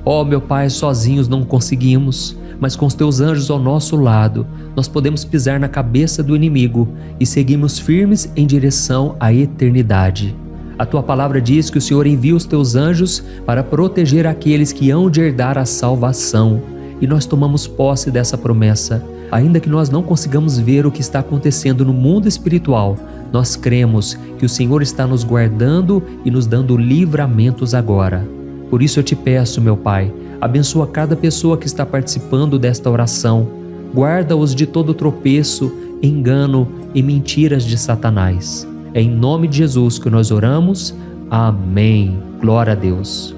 Ó meu Pai, sozinhos não conseguimos, mas com os teus anjos ao nosso lado, nós podemos pisar na cabeça do inimigo e seguimos firmes em direção à eternidade. A tua palavra diz que o Senhor envia os teus anjos para proteger aqueles que hão de herdar a salvação. E nós tomamos posse dessa promessa. Ainda que nós não consigamos ver o que está acontecendo no mundo espiritual, nós cremos que o Senhor está nos guardando e nos dando livramentos agora. Por isso eu te peço, meu Pai, abençoa cada pessoa que está participando desta oração. Guarda-os de todo tropeço, engano e mentiras de Satanás. É em nome de Jesus que nós oramos. Amém. Glória a Deus.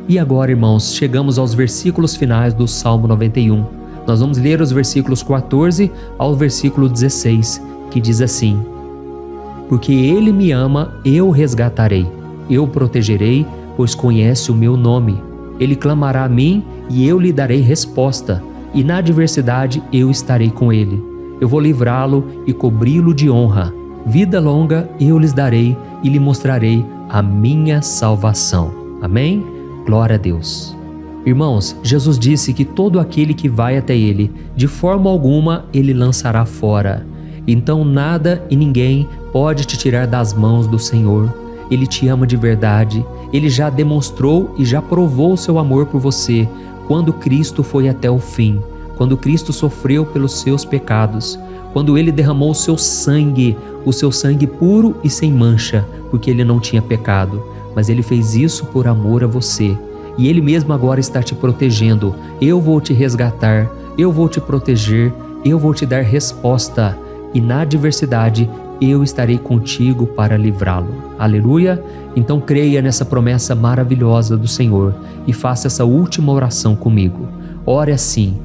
E agora, irmãos, chegamos aos versículos finais do Salmo 91. Nós vamos ler os versículos 14 ao versículo 16, que diz assim: Porque Ele me ama, eu o resgatarei, eu o protegerei, pois conhece o meu nome. Ele clamará a mim e eu lhe darei resposta, e na adversidade eu estarei com ele. Eu vou livrá-lo e cobri-lo de honra. Vida longa eu lhes darei e lhe mostrarei a minha salvação. Amém? Glória a Deus. Irmãos, Jesus disse que todo aquele que vai até ele, de forma alguma ele lançará fora. Então nada e ninguém pode te tirar das mãos do Senhor. Ele te ama de verdade. Ele já demonstrou e já provou o seu amor por você quando Cristo foi até o fim, quando Cristo sofreu pelos seus pecados, quando Ele derramou o seu sangue puro e sem mancha, porque Ele não tinha pecado, mas Ele fez isso por amor a você. E Ele mesmo agora está te protegendo. Eu vou te resgatar, eu vou te proteger, eu vou te dar resposta. E na adversidade eu estarei contigo para livrá-lo. Aleluia! Então creia nessa promessa maravilhosa do Senhor e faça essa última oração comigo. Ore assim: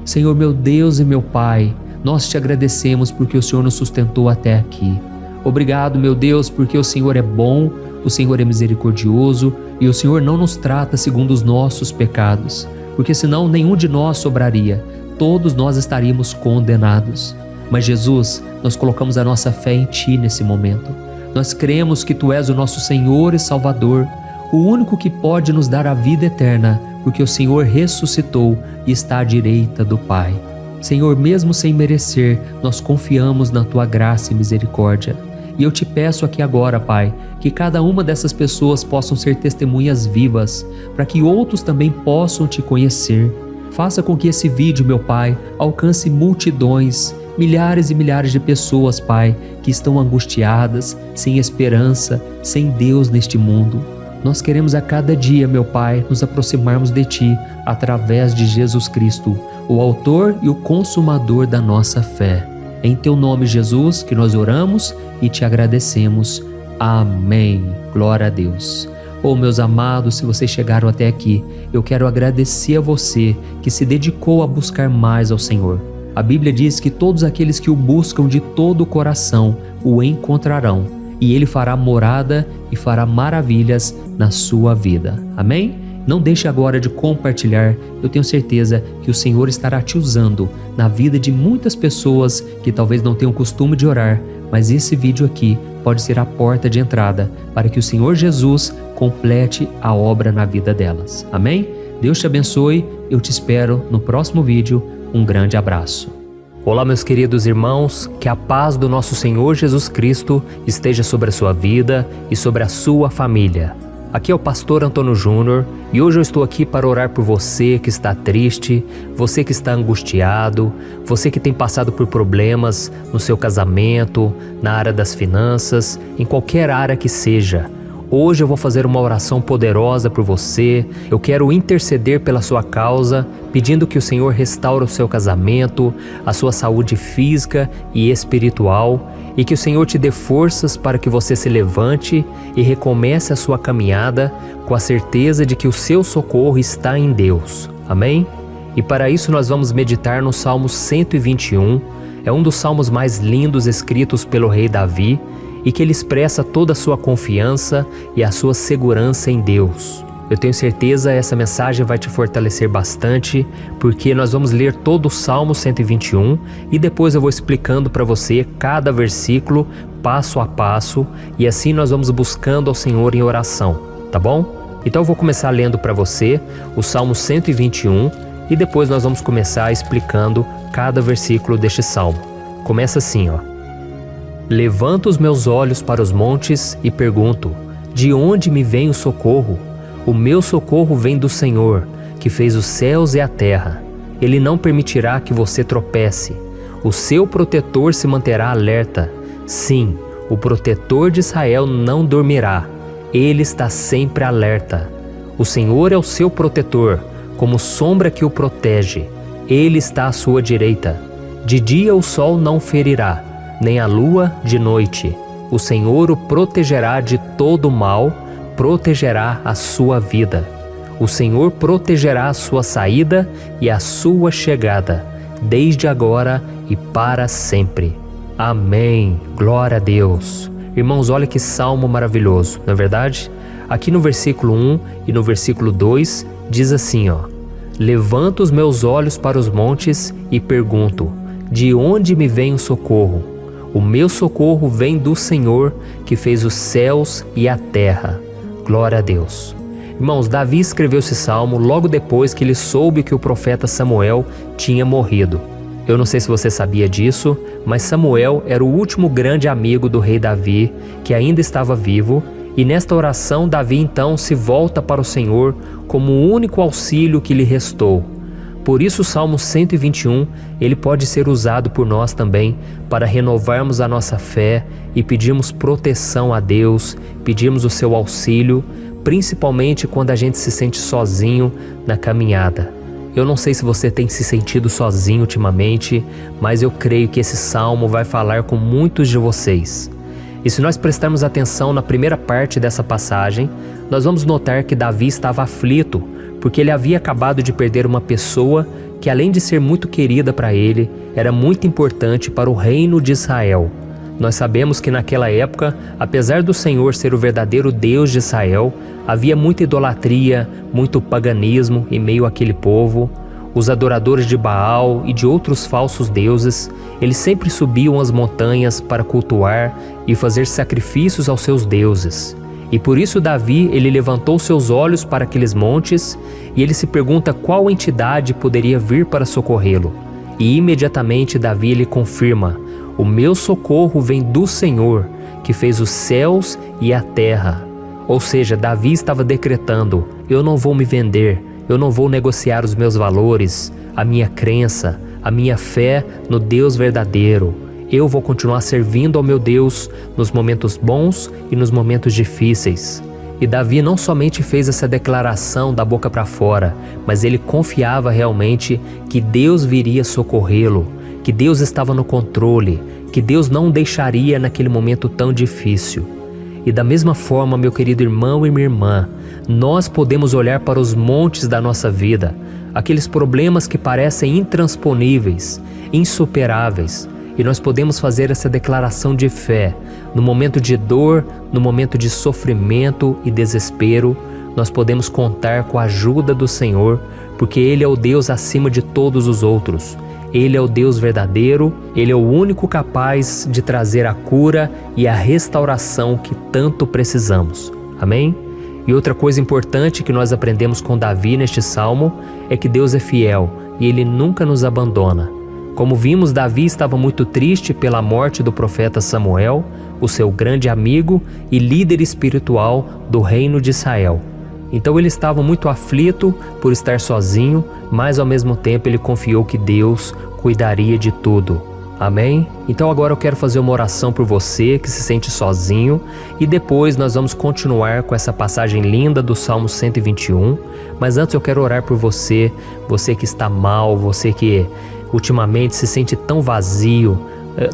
Senhor meu Deus e meu Pai, nós te agradecemos porque o Senhor nos sustentou até aqui. Obrigado, meu Deus, porque o Senhor é bom, o Senhor é misericordioso e o Senhor não nos trata segundo os nossos pecados, porque senão nenhum de nós sobraria, todos nós estaríamos condenados. Mas Jesus, nós colocamos a nossa fé em Ti nesse momento. Nós cremos que Tu és o nosso Senhor e Salvador, o único que pode nos dar a vida eterna, porque o Senhor ressuscitou e está à direita do Pai. Senhor, mesmo sem merecer, nós confiamos na Tua graça e misericórdia. E eu te peço aqui agora, Pai, que cada uma dessas pessoas possam ser testemunhas vivas, para que outros também possam Te conhecer. Faça com que esse vídeo, meu Pai, alcance multidões, milhares e milhares de pessoas, Pai, que estão angustiadas, sem esperança, sem Deus neste mundo. Nós queremos a cada dia, meu Pai, nos aproximarmos de Ti através de Jesus Cristo, o autor e o consumador da nossa fé. Em Teu nome, Jesus, que nós oramos e Te agradecemos. Amém. Glória a Deus. Oh, meus amados, se vocês chegaram até aqui, eu quero agradecer a você que se dedicou a buscar mais ao Senhor. A Bíblia diz que todos aqueles que o buscam de todo o coração o encontrarão, e Ele fará morada e fará maravilhas na sua vida. Amém? Não deixe agora de compartilhar, eu tenho certeza que o Senhor estará te usando na vida de muitas pessoas que talvez não tenham costume de orar, mas esse vídeo aqui pode ser a porta de entrada para que o Senhor Jesus complete a obra na vida delas. Amém? Deus te abençoe, eu te espero no próximo vídeo. Um grande abraço. Olá, meus queridos irmãos, que a paz do nosso Senhor Jesus Cristo esteja sobre a sua vida e sobre a sua família. Aqui é o pastor Antônio Júnior e hoje eu estou aqui para orar por você que está triste, você que está angustiado, você que tem passado por problemas no seu casamento, na área das finanças, em qualquer área que seja. Hoje eu vou fazer uma oração poderosa por você. Eu quero interceder pela sua causa, pedindo que o Senhor restaure o seu casamento, a sua saúde física e espiritual, e que o Senhor te dê forças para que você se levante e recomece a sua caminhada com a certeza de que o seu socorro está em Deus. Amém? E para isso nós vamos meditar no Salmo 121. É um dos salmos mais lindos escritos pelo rei Davi, e que ele expressa toda a sua confiança e a sua segurança em Deus. Eu tenho certeza essa mensagem vai te fortalecer bastante, porque nós vamos ler todo o Salmo 121 e depois eu vou explicando para você cada versículo, passo a passo, e assim nós vamos buscando ao Senhor em oração, tá bom? Então eu vou começar lendo para você o Salmo 121 e depois nós vamos começar explicando cada versículo deste salmo. Começa assim, ó. Levanto os meus olhos para os montes e pergunto: de onde me vem o socorro? O meu socorro vem do Senhor, que fez os céus e a terra. Ele não permitirá que você tropece. O seu protetor se manterá alerta. Sim, o protetor de Israel não dormirá. Ele está sempre alerta. O Senhor é o seu protetor, como sombra que o protege. Ele está à sua direita. De dia o sol não ferirá, nem a lua de noite. O Senhor o protegerá de todo mal, protegerá a sua vida. O Senhor protegerá a sua saída e a sua chegada, desde agora e para sempre. Amém. Glória a Deus. Irmãos, olha que salmo maravilhoso, não é verdade? Aqui no versículo 1 e no versículo 2 diz assim, ó: Levanto os meus olhos para os montes e pergunto: de onde me vem o socorro? O meu socorro vem do Senhor, que fez os céus e a terra. Glória a Deus. Irmãos, Davi escreveu esse salmo logo depois que ele soube que o profeta Samuel tinha morrido. Eu não sei se você sabia disso, mas Samuel era o último grande amigo do rei Davi, que ainda estava vivo, e nesta oração Davi então se volta para o Senhor como o único auxílio que lhe restou. Por isso o Salmo 121, ele pode ser usado por nós também para renovarmos a nossa fé e pedirmos proteção a Deus, pedirmos o seu auxílio, principalmente quando a gente se sente sozinho na caminhada. Eu não sei se você tem se sentido sozinho ultimamente, mas eu creio que esse salmo vai falar com muitos de vocês. E se nós prestarmos atenção na primeira parte dessa passagem, nós vamos notar que Davi estava aflito, porque ele havia acabado de perder uma pessoa que, além de ser muito querida para ele, era muito importante para o reino de Israel. Nós sabemos que naquela época, apesar do Senhor ser o verdadeiro Deus de Israel, havia muita idolatria, muito paganismo em meio àquele povo. Os adoradores de Baal e de outros falsos deuses, eles sempre subiam as montanhas para cultuar e fazer sacrifícios aos seus deuses. E por isso Davi, ele levantou seus olhos para aqueles montes e ele se pergunta qual entidade poderia vir para socorrê-lo. E imediatamente Davi ele confirma: o meu socorro vem do Senhor, que fez os céus e a terra. Ou seja, Davi estava decretando: eu não vou me vender, eu não vou negociar os meus valores, a minha crença, a minha fé no Deus verdadeiro. Eu vou continuar servindo ao meu Deus nos momentos bons e nos momentos difíceis. E Davi não somente fez essa declaração da boca para fora, mas ele confiava realmente que Deus viria socorrê-lo, que Deus estava no controle, que Deus não o deixaria naquele momento tão difícil. E da mesma forma, meu querido irmão e minha irmã, nós podemos olhar para os montes da nossa vida, aqueles problemas que parecem intransponíveis, insuperáveis, e nós podemos fazer essa declaração de fé. No momento de dor, no momento de sofrimento e desespero, nós podemos contar com a ajuda do Senhor, porque Ele é o Deus acima de todos os outros. Ele é o Deus verdadeiro, Ele é o único capaz de trazer a cura e a restauração que tanto precisamos. Amém? E outra coisa importante que nós aprendemos com Davi neste salmo é que Deus é fiel e Ele nunca nos abandona. Como vimos, Davi estava muito triste pela morte do profeta Samuel, o seu grande amigo e líder espiritual do reino de Israel. Então ele estava muito aflito por estar sozinho, mas ao mesmo tempo ele confiou que Deus cuidaria de tudo. Amém? Então agora eu quero fazer uma oração por você que se sente sozinho e depois nós vamos continuar com essa passagem linda do Salmo 121. Mas antes eu quero orar por você, você que está mal, você que ultimamente se sente tão vazio,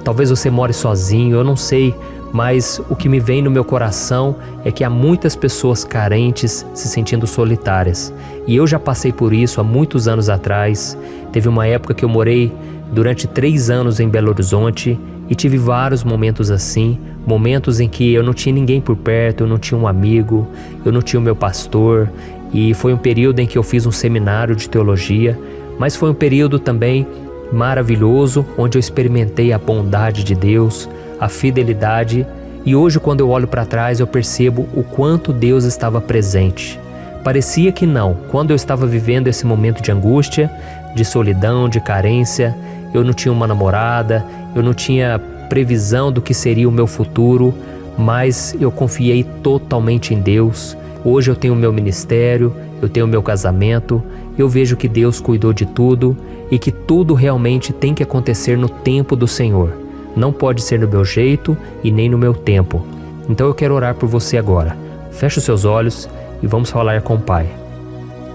talvez você more sozinho, eu não sei, mas o que me vem no meu coração é que há muitas pessoas carentes se sentindo solitárias. E eu já passei por isso há muitos anos atrás. Teve uma época que eu morei durante 3 anos em Belo Horizonte e tive vários momentos assim, momentos em que eu não tinha ninguém por perto, eu não tinha um amigo, eu não tinha o meu pastor, e foi um período em que eu fiz um seminário de teologia, mas foi um período também maravilhoso, onde eu experimentei a bondade de Deus, a fidelidade, e hoje quando eu olho para trás eu percebo o quanto Deus estava presente. Parecia que não, quando eu estava vivendo esse momento de angústia, de solidão, de carência, eu não tinha uma namorada, eu não tinha previsão do que seria o meu futuro, mas eu confiei totalmente em Deus. Hoje eu tenho o meu ministério, eu tenho o meu casamento, eu vejo que Deus cuidou de tudo e que tudo realmente tem que acontecer no tempo do Senhor. Não pode ser no meu jeito e nem no meu tempo. Então eu quero orar por você agora. Feche os seus olhos e vamos falar com o Pai.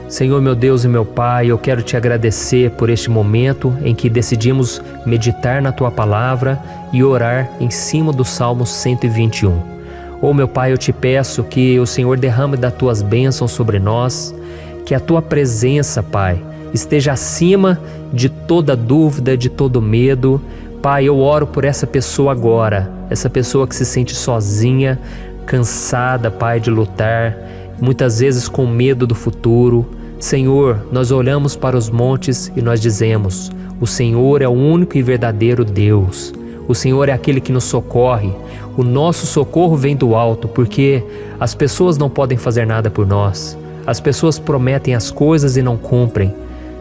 Senhor, meu Deus e meu Pai, eu quero te agradecer por este momento em que decidimos meditar na Tua Palavra e orar em cima do Salmo 121. Oh, meu Pai, eu te peço que o Senhor derrame das Tuas bênçãos sobre nós, que a Tua presença, Pai, esteja acima de toda dúvida, de todo medo. Pai, eu oro por essa pessoa agora, essa pessoa que se sente sozinha, cansada, Pai, de lutar, muitas vezes com medo do futuro. Senhor, nós olhamos para os montes e nós dizemos: o Senhor é o único e verdadeiro Deus. O Senhor é aquele que nos socorre. O nosso socorro vem do alto, porque as pessoas não podem fazer nada por nós. As pessoas prometem as coisas e não cumprem.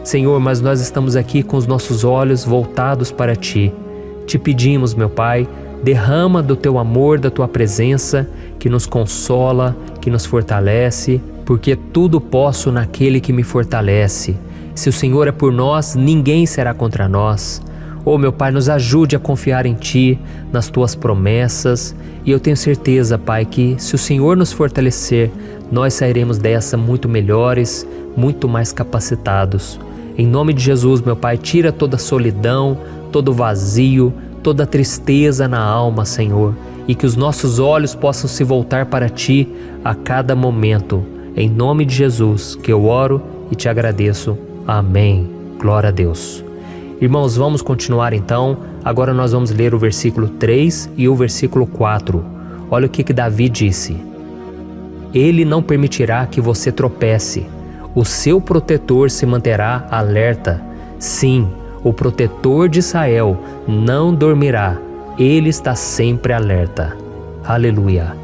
Senhor, mas nós estamos aqui com os nossos olhos voltados para Ti. Te pedimos, meu Pai, derrama do Teu amor, da Tua presença, que nos consola, que nos fortalece, porque tudo posso naquele que me fortalece. Se o Senhor é por nós, ninguém será contra nós. Oh, meu Pai, nos ajude a confiar em Ti, nas Tuas promessas, e eu tenho certeza, Pai, que se o Senhor nos fortalecer, nós sairemos dessa muito melhores, muito mais capacitados. Em nome de Jesus, meu Pai, tira toda solidão, todo vazio, toda tristeza na alma, Senhor, e que os nossos olhos possam se voltar para Ti a cada momento. Em nome de Jesus que eu oro e te agradeço. Amém. Glória a Deus. Irmãos, vamos continuar então. Agora nós vamos ler o versículo 3 e o versículo 4. Olha o que Davi disse. Ele não permitirá que você tropece. O seu protetor se manterá alerta. Sim, o protetor de Israel não dormirá. Ele está sempre alerta. Aleluia.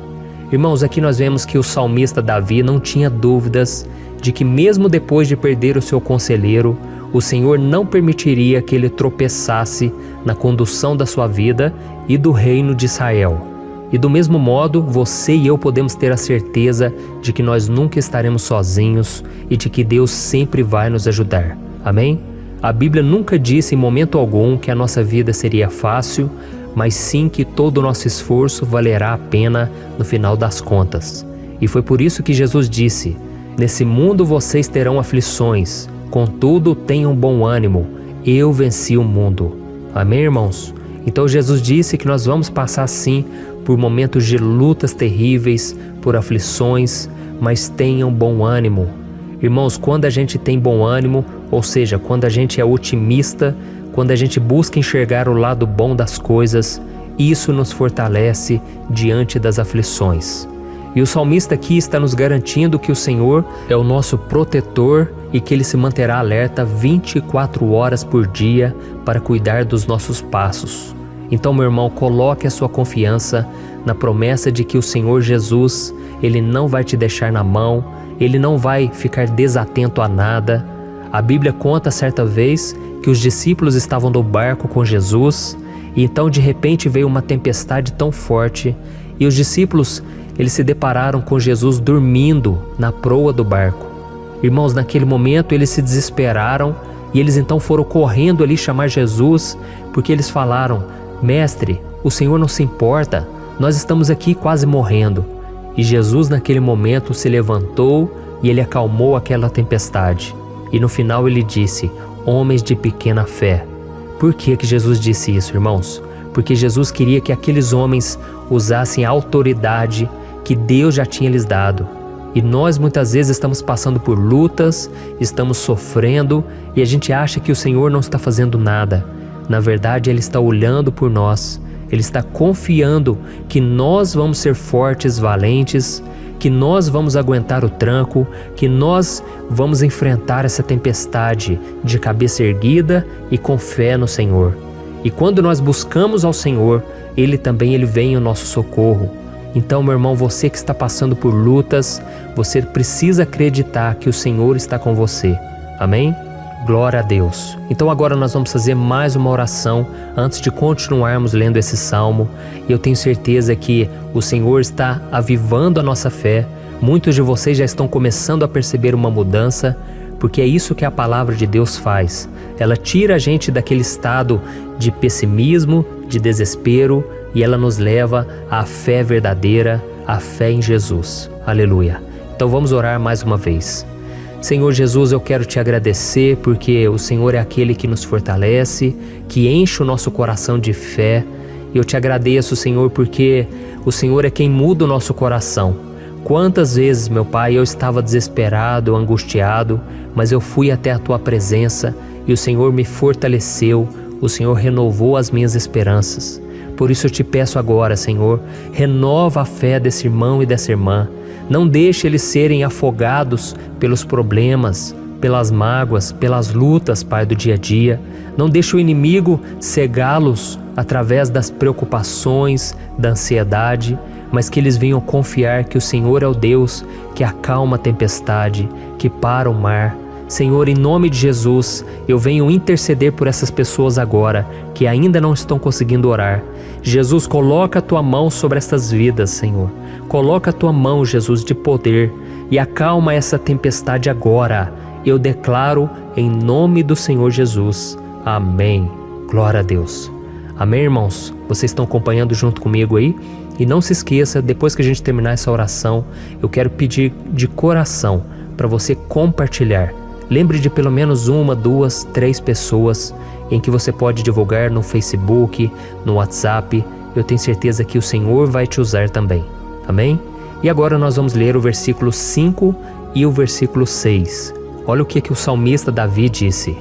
Irmãos, aqui nós vemos que o salmista Davi não tinha dúvidas de que mesmo depois de perder o seu conselheiro, o Senhor não permitiria que ele tropeçasse na condução da sua vida e do reino de Israel. E do mesmo modo, você e eu podemos ter a certeza de que nós nunca estaremos sozinhos e de que Deus sempre vai nos ajudar. Amém? A Bíblia nunca disse em momento algum que a nossa vida seria fácil, mas sim que todo o nosso esforço valerá a pena no final das contas. E foi por isso que Jesus disse: nesse mundo vocês terão aflições, contudo tenham bom ânimo, eu venci o mundo. Amém, irmãos? Então Jesus disse que nós vamos passar sim por momentos de lutas terríveis, por aflições, mas tenham bom ânimo. Irmãos, quando a gente tem bom ânimo, ou seja, quando a gente é otimista, quando a gente busca enxergar o lado bom das coisas, isso nos fortalece diante das aflições. E o salmista aqui está nos garantindo que o Senhor é o nosso protetor e que Ele se manterá alerta 24 horas por dia para cuidar dos nossos passos. Então, meu irmão, coloque a sua confiança na promessa de que o Senhor Jesus, Ele não vai te deixar na mão, Ele não vai ficar desatento a nada. A Bíblia conta certa vez que os discípulos estavam no barco com Jesus e então de repente veio uma tempestade tão forte e os discípulos eles se depararam com Jesus dormindo na proa do barco. Irmãos, naquele momento eles se desesperaram e eles então foram correndo ali chamar Jesus porque eles falaram: Mestre, o Senhor não se importa, nós estamos aqui quase morrendo. E Jesus naquele momento se levantou e Ele acalmou aquela tempestade. E no final Ele disse: homens de pequena fé. Por que Jesus disse isso, irmãos? Porque Jesus queria que aqueles homens usassem a autoridade que Deus já tinha lhes dado. E nós muitas vezes estamos passando por lutas, estamos sofrendo e a gente acha que o Senhor não está fazendo nada. Na verdade, Ele está olhando por nós, Ele está confiando que nós vamos ser fortes, valentes, que nós vamos aguentar o tranco, que nós vamos enfrentar essa tempestade de cabeça erguida e com fé no Senhor. E quando nós buscamos ao Senhor, Ele vem ao nosso socorro. Então, meu irmão, você que está passando por lutas, você precisa acreditar que o Senhor está com você. Amém? Glória a Deus. Então agora nós vamos fazer mais uma oração antes de continuarmos lendo esse salmo. E eu tenho certeza que o Senhor está avivando a nossa fé. Muitos de vocês já estão começando a perceber uma mudança, porque é isso que a palavra de Deus faz. Ela tira a gente daquele estado de pessimismo, de desespero, e ela nos leva à fé verdadeira, à fé em Jesus. Aleluia. Então vamos orar mais uma vez. Senhor Jesus, eu quero te agradecer porque o Senhor é aquele que nos fortalece, que enche o nosso coração de fé. Eu te agradeço, Senhor, porque o Senhor é quem muda o nosso coração. Quantas vezes, meu Pai, eu estava desesperado, angustiado, mas eu fui até a Tua presença e o Senhor me fortaleceu, o Senhor renovou as minhas esperanças. Por isso eu te peço agora, Senhor, renova a fé desse irmão e dessa irmã. Não deixe eles serem afogados pelos problemas, pelas mágoas, pelas lutas, Pai, do dia a dia. Não deixe o inimigo cegá-los através das preocupações, da ansiedade, mas que eles venham confiar que o Senhor é o Deus que acalma a tempestade, que para o mar. Senhor, em nome de Jesus, eu venho interceder por essas pessoas agora que ainda não estão conseguindo orar. Jesus, coloca a Tua mão sobre estas vidas, Senhor. Coloca a Tua mão, Jesus, de poder e acalma essa tempestade agora. Eu declaro em nome do Senhor Jesus. Amém. Glória a Deus. Amém, irmãos? Vocês estão acompanhando junto comigo aí? E não se esqueça, depois que a gente terminar essa oração, eu quero pedir de coração para você compartilhar. Lembre de pelo menos 1, 2, 3 pessoas em que você pode divulgar no Facebook, no WhatsApp. Eu tenho certeza que o Senhor vai te usar também. Amém? E agora nós vamos ler o versículo 5 e o versículo 6. Olha o que o salmista Davi disse.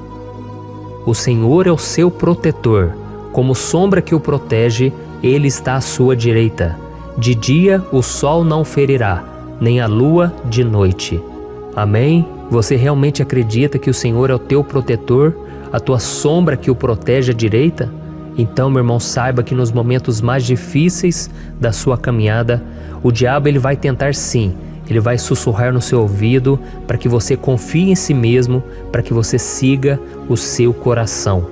O Senhor é o seu protetor, como sombra que o protege, ele está à sua direita. De dia o sol não ferirá, nem a lua de noite. Amém? Você realmente acredita que o Senhor é o teu protetor, a tua sombra que o protege à direita? Então, meu irmão, saiba que nos momentos mais difíceis da sua caminhada, o diabo ele vai tentar sim, ele vai sussurrar no seu ouvido para que você confie em si mesmo, para que você siga o seu coração.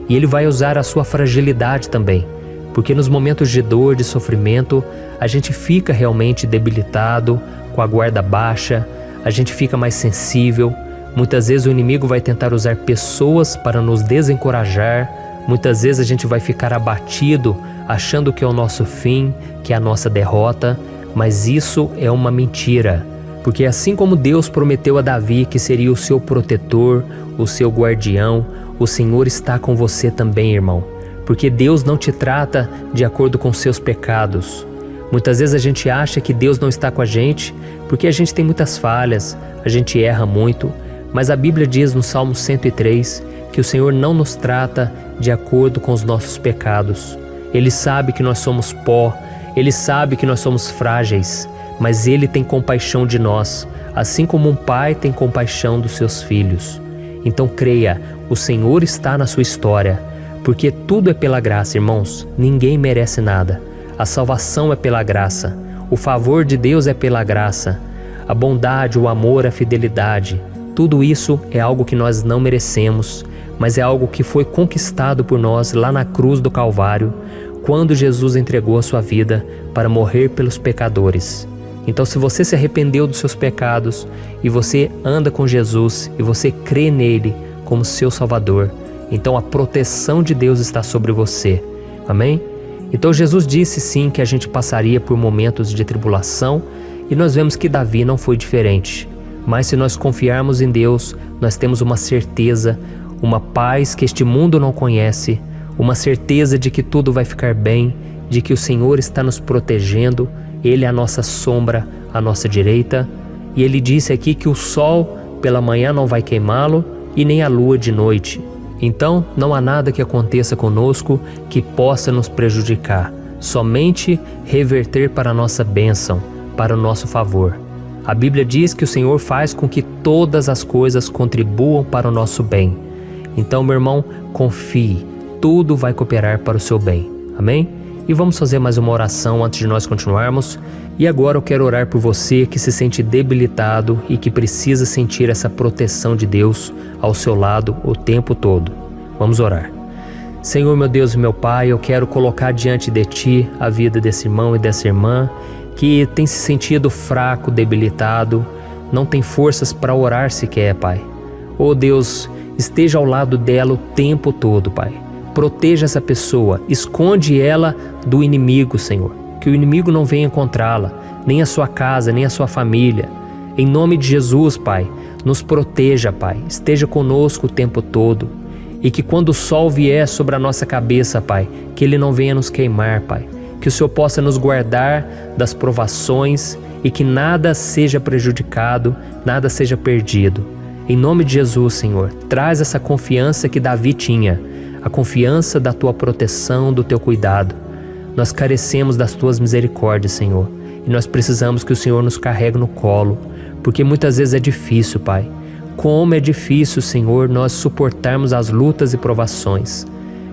E ele vai usar a sua fragilidade também, porque nos momentos de dor, de sofrimento, a gente fica realmente debilitado, com a guarda baixa, a gente fica mais sensível. Muitas vezes o inimigo vai tentar usar pessoas para nos desencorajar. Muitas vezes a gente vai ficar abatido, achando que é o nosso fim, que é a nossa derrota. Mas isso é uma mentira. Porque assim como Deus prometeu a Davi que seria o seu protetor, o seu guardião, o Senhor está com você também, irmão. Porque Deus não te trata de acordo com seus pecados. Muitas vezes a gente acha que Deus não está com a gente porque a gente tem muitas falhas, a gente erra muito, mas a Bíblia diz no Salmo 103 que o Senhor não nos trata de acordo com os nossos pecados. Ele sabe que nós somos pó, Ele sabe que nós somos frágeis, mas Ele tem compaixão de nós, assim como um pai tem compaixão dos seus filhos. Então creia, o Senhor está na sua história, porque tudo é pela graça, irmãos, ninguém merece nada. A salvação é pela graça, o favor de Deus é pela graça, a bondade, o amor, a fidelidade, tudo isso é algo que nós não merecemos, mas é algo que foi conquistado por nós lá na cruz do Calvário, quando Jesus entregou a sua vida para morrer pelos pecadores. Então, se você se arrependeu dos seus pecados e você anda com Jesus e você crê nele como seu Salvador, então a proteção de Deus está sobre você. Amém? Então Jesus disse sim que a gente passaria por momentos de tribulação e nós vemos que Davi não foi diferente. Mas se nós confiarmos em Deus, nós temos uma certeza, uma paz que este mundo não conhece, uma certeza de que tudo vai ficar bem, de que o Senhor está nos protegendo, Ele é a nossa sombra, a nossa direita. E Ele disse aqui que o sol pela manhã não vai queimá-lo e nem a lua de noite. Então, não há nada que aconteça conosco que possa nos prejudicar, somente reverter para a nossa bênção, para o nosso favor. A Bíblia diz que o Senhor faz com que todas as coisas contribuam para o nosso bem. Então, meu irmão, confie, tudo vai cooperar para o seu bem. Amém? E vamos fazer mais uma oração antes de nós continuarmos. E agora eu quero orar por você que se sente debilitado e que precisa sentir essa proteção de Deus ao seu lado o tempo todo. Vamos orar. Senhor, meu Deus e meu Pai, eu quero colocar diante de Ti a vida desse irmão e dessa irmã que tem se sentido fraco, debilitado, não tem forças para orar sequer, Pai. Oh Deus, esteja ao lado dela o tempo todo, Pai. Proteja essa pessoa, esconde ela do inimigo, Senhor. Que o inimigo não venha encontrá-la, nem a sua casa, nem a sua família. Em nome de Jesus, Pai, nos proteja, Pai. Esteja conosco o tempo todo. E que quando o sol vier sobre a nossa cabeça, Pai, que ele não venha nos queimar, Pai. Que o Senhor possa nos guardar das provações e que nada seja prejudicado, nada seja perdido. Em nome de Jesus, Senhor, traz essa confiança que Davi tinha, a confiança da Tua proteção, do Teu cuidado. Nós carecemos das Tuas misericórdias, Senhor, e nós precisamos que o Senhor nos carregue no colo, porque muitas vezes é difícil, Pai. Como é difícil, Senhor, nós suportarmos as lutas e provações.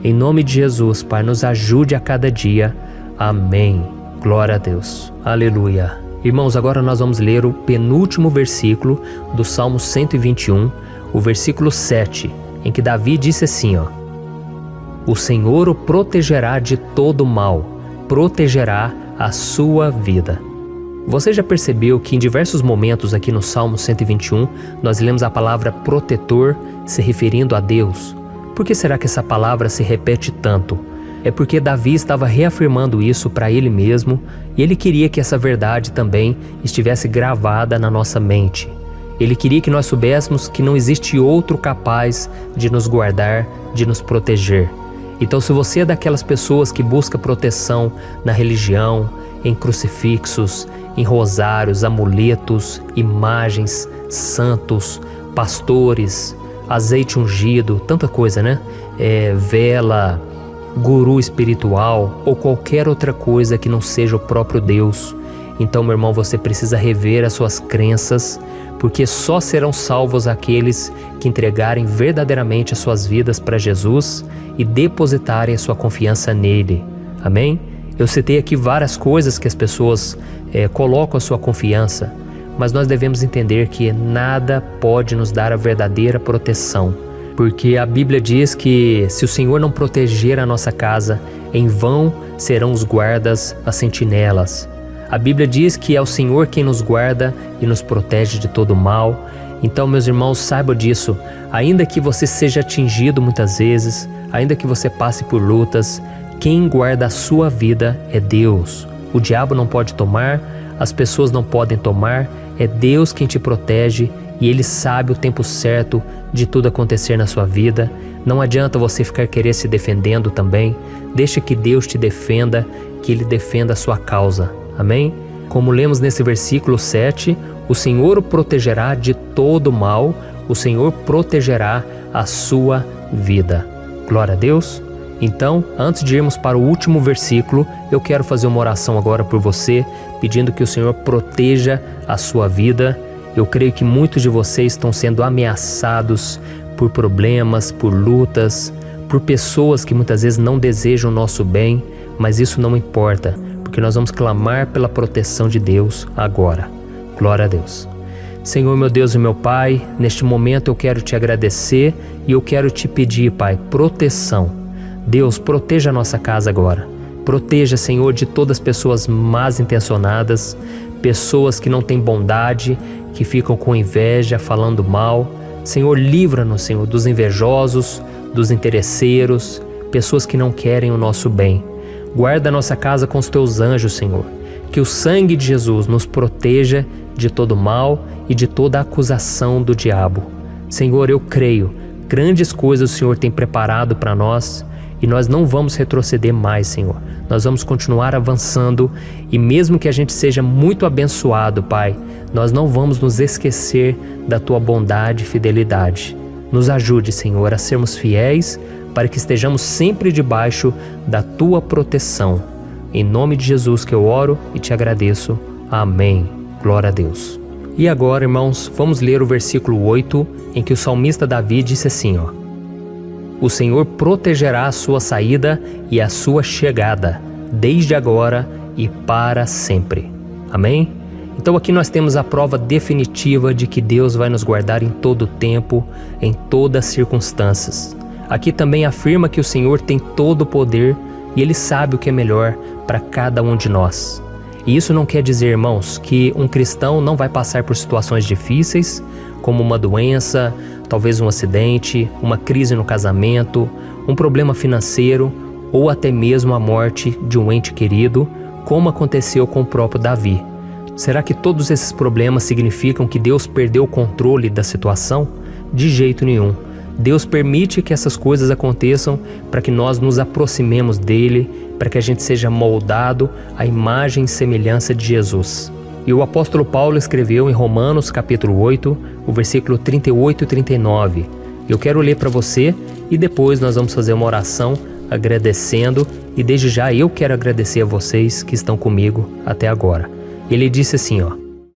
Em nome de Jesus, Pai, nos ajude a cada dia. Amém. Glória a Deus. Aleluia. Irmãos, agora nós vamos ler o penúltimo versículo do Salmo 121, o versículo 7, em que Davi disse assim, ó: O Senhor o protegerá de todo mal, protegerá a sua vida. Você já percebeu que em diversos momentos aqui no Salmo 121, nós lemos a palavra protetor se referindo a Deus? Por que será que essa palavra se repete tanto? É porque Davi estava reafirmando isso para ele mesmo e ele queria que essa verdade também estivesse gravada na nossa mente. Ele queria que nós soubéssemos que não existe outro capaz de nos guardar, de nos proteger. Então, se você é daquelas pessoas que busca proteção na religião, em crucifixos, em rosários, amuletos, imagens, santos, pastores, azeite ungido, tanta coisa, né? Vela, guru espiritual ou qualquer outra coisa que não seja o próprio Deus. Então, meu irmão, você precisa rever as suas crenças, porque só serão salvos aqueles que entregarem verdadeiramente as suas vidas para Jesus e depositarem a sua confiança nele. Amém? Eu citei aqui várias coisas que as pessoas colocam a sua confiança, mas nós devemos entender que nada pode nos dar a verdadeira proteção, porque a Bíblia diz que se o Senhor não proteger a nossa casa, em vão serão os guardas, as sentinelas. A Bíblia diz que é o Senhor quem nos guarda e nos protege de todo mal. Então, meus irmãos, saibam disso. Ainda que você seja atingido muitas vezes, ainda que você passe por lutas, quem guarda a sua vida é Deus. O diabo não pode tomar, as pessoas não podem tomar, é Deus quem te protege e Ele sabe o tempo certo de tudo acontecer na sua vida. Não adianta você ficar querer se defendendo também. Deixa que Deus te defenda, que Ele defenda a sua causa. Amém? Como lemos nesse versículo 7, o Senhor o protegerá de todo mal, o Senhor protegerá a sua vida. Glória a Deus. Então, antes de irmos para o último versículo, eu quero fazer uma oração agora por você, pedindo que o Senhor proteja a sua vida. Eu creio que muitos de vocês estão sendo ameaçados por problemas, por lutas, por pessoas que muitas vezes não desejam o nosso bem, mas isso não importa, porque nós vamos clamar pela proteção de Deus agora. Glória a Deus. Senhor, meu Deus e meu Pai, neste momento eu quero te agradecer e eu quero te pedir, Pai, proteção. Deus, proteja a nossa casa agora. Proteja, Senhor, de todas as pessoas más intencionadas, pessoas que não têm bondade, que ficam com inveja, falando mal. Senhor, livra-nos, Senhor, dos invejosos, dos interesseiros, pessoas que não querem o nosso bem. Guarda a nossa casa com os teus anjos, Senhor. Que o sangue de Jesus nos proteja de todo mal e de toda acusação do diabo. Senhor, eu creio, grandes coisas o Senhor tem preparado para nós e nós não vamos retroceder mais, Senhor. Nós vamos continuar avançando e mesmo que a gente seja muito abençoado, Pai, nós não vamos nos esquecer da Tua bondade e fidelidade. Nos ajude, Senhor, a sermos fiéis para que estejamos sempre debaixo da Tua proteção. Em nome de Jesus que eu oro e te agradeço. Amém. Glória a Deus. E agora, irmãos, vamos ler o versículo 8, em que o salmista Davi disse assim, O Senhor protegerá a sua saída e a sua chegada, desde agora e para sempre. Amém? Então aqui nós temos a prova definitiva de que Deus vai nos guardar em todo o tempo, em todas as circunstâncias. Aqui também afirma que o Senhor tem todo o poder e Ele sabe o que é melhor para cada um de nós. E isso não quer dizer, irmãos, que um cristão não vai passar por situações difíceis, como uma doença, talvez um acidente, uma crise no casamento, um problema financeiro ou até mesmo a morte de um ente querido, como aconteceu com o próprio Davi. Será que todos esses problemas significam que Deus perdeu o controle da situação? De jeito nenhum. Deus permite que essas coisas aconteçam para que nós nos aproximemos dele, para que a gente seja moldado à imagem e semelhança de Jesus. E o apóstolo Paulo escreveu em Romanos capítulo 8, o versículo 38 e 39. Eu quero ler para você e depois nós vamos fazer uma oração agradecendo, e desde já eu quero agradecer a vocês que estão comigo até agora. Ele disse assim,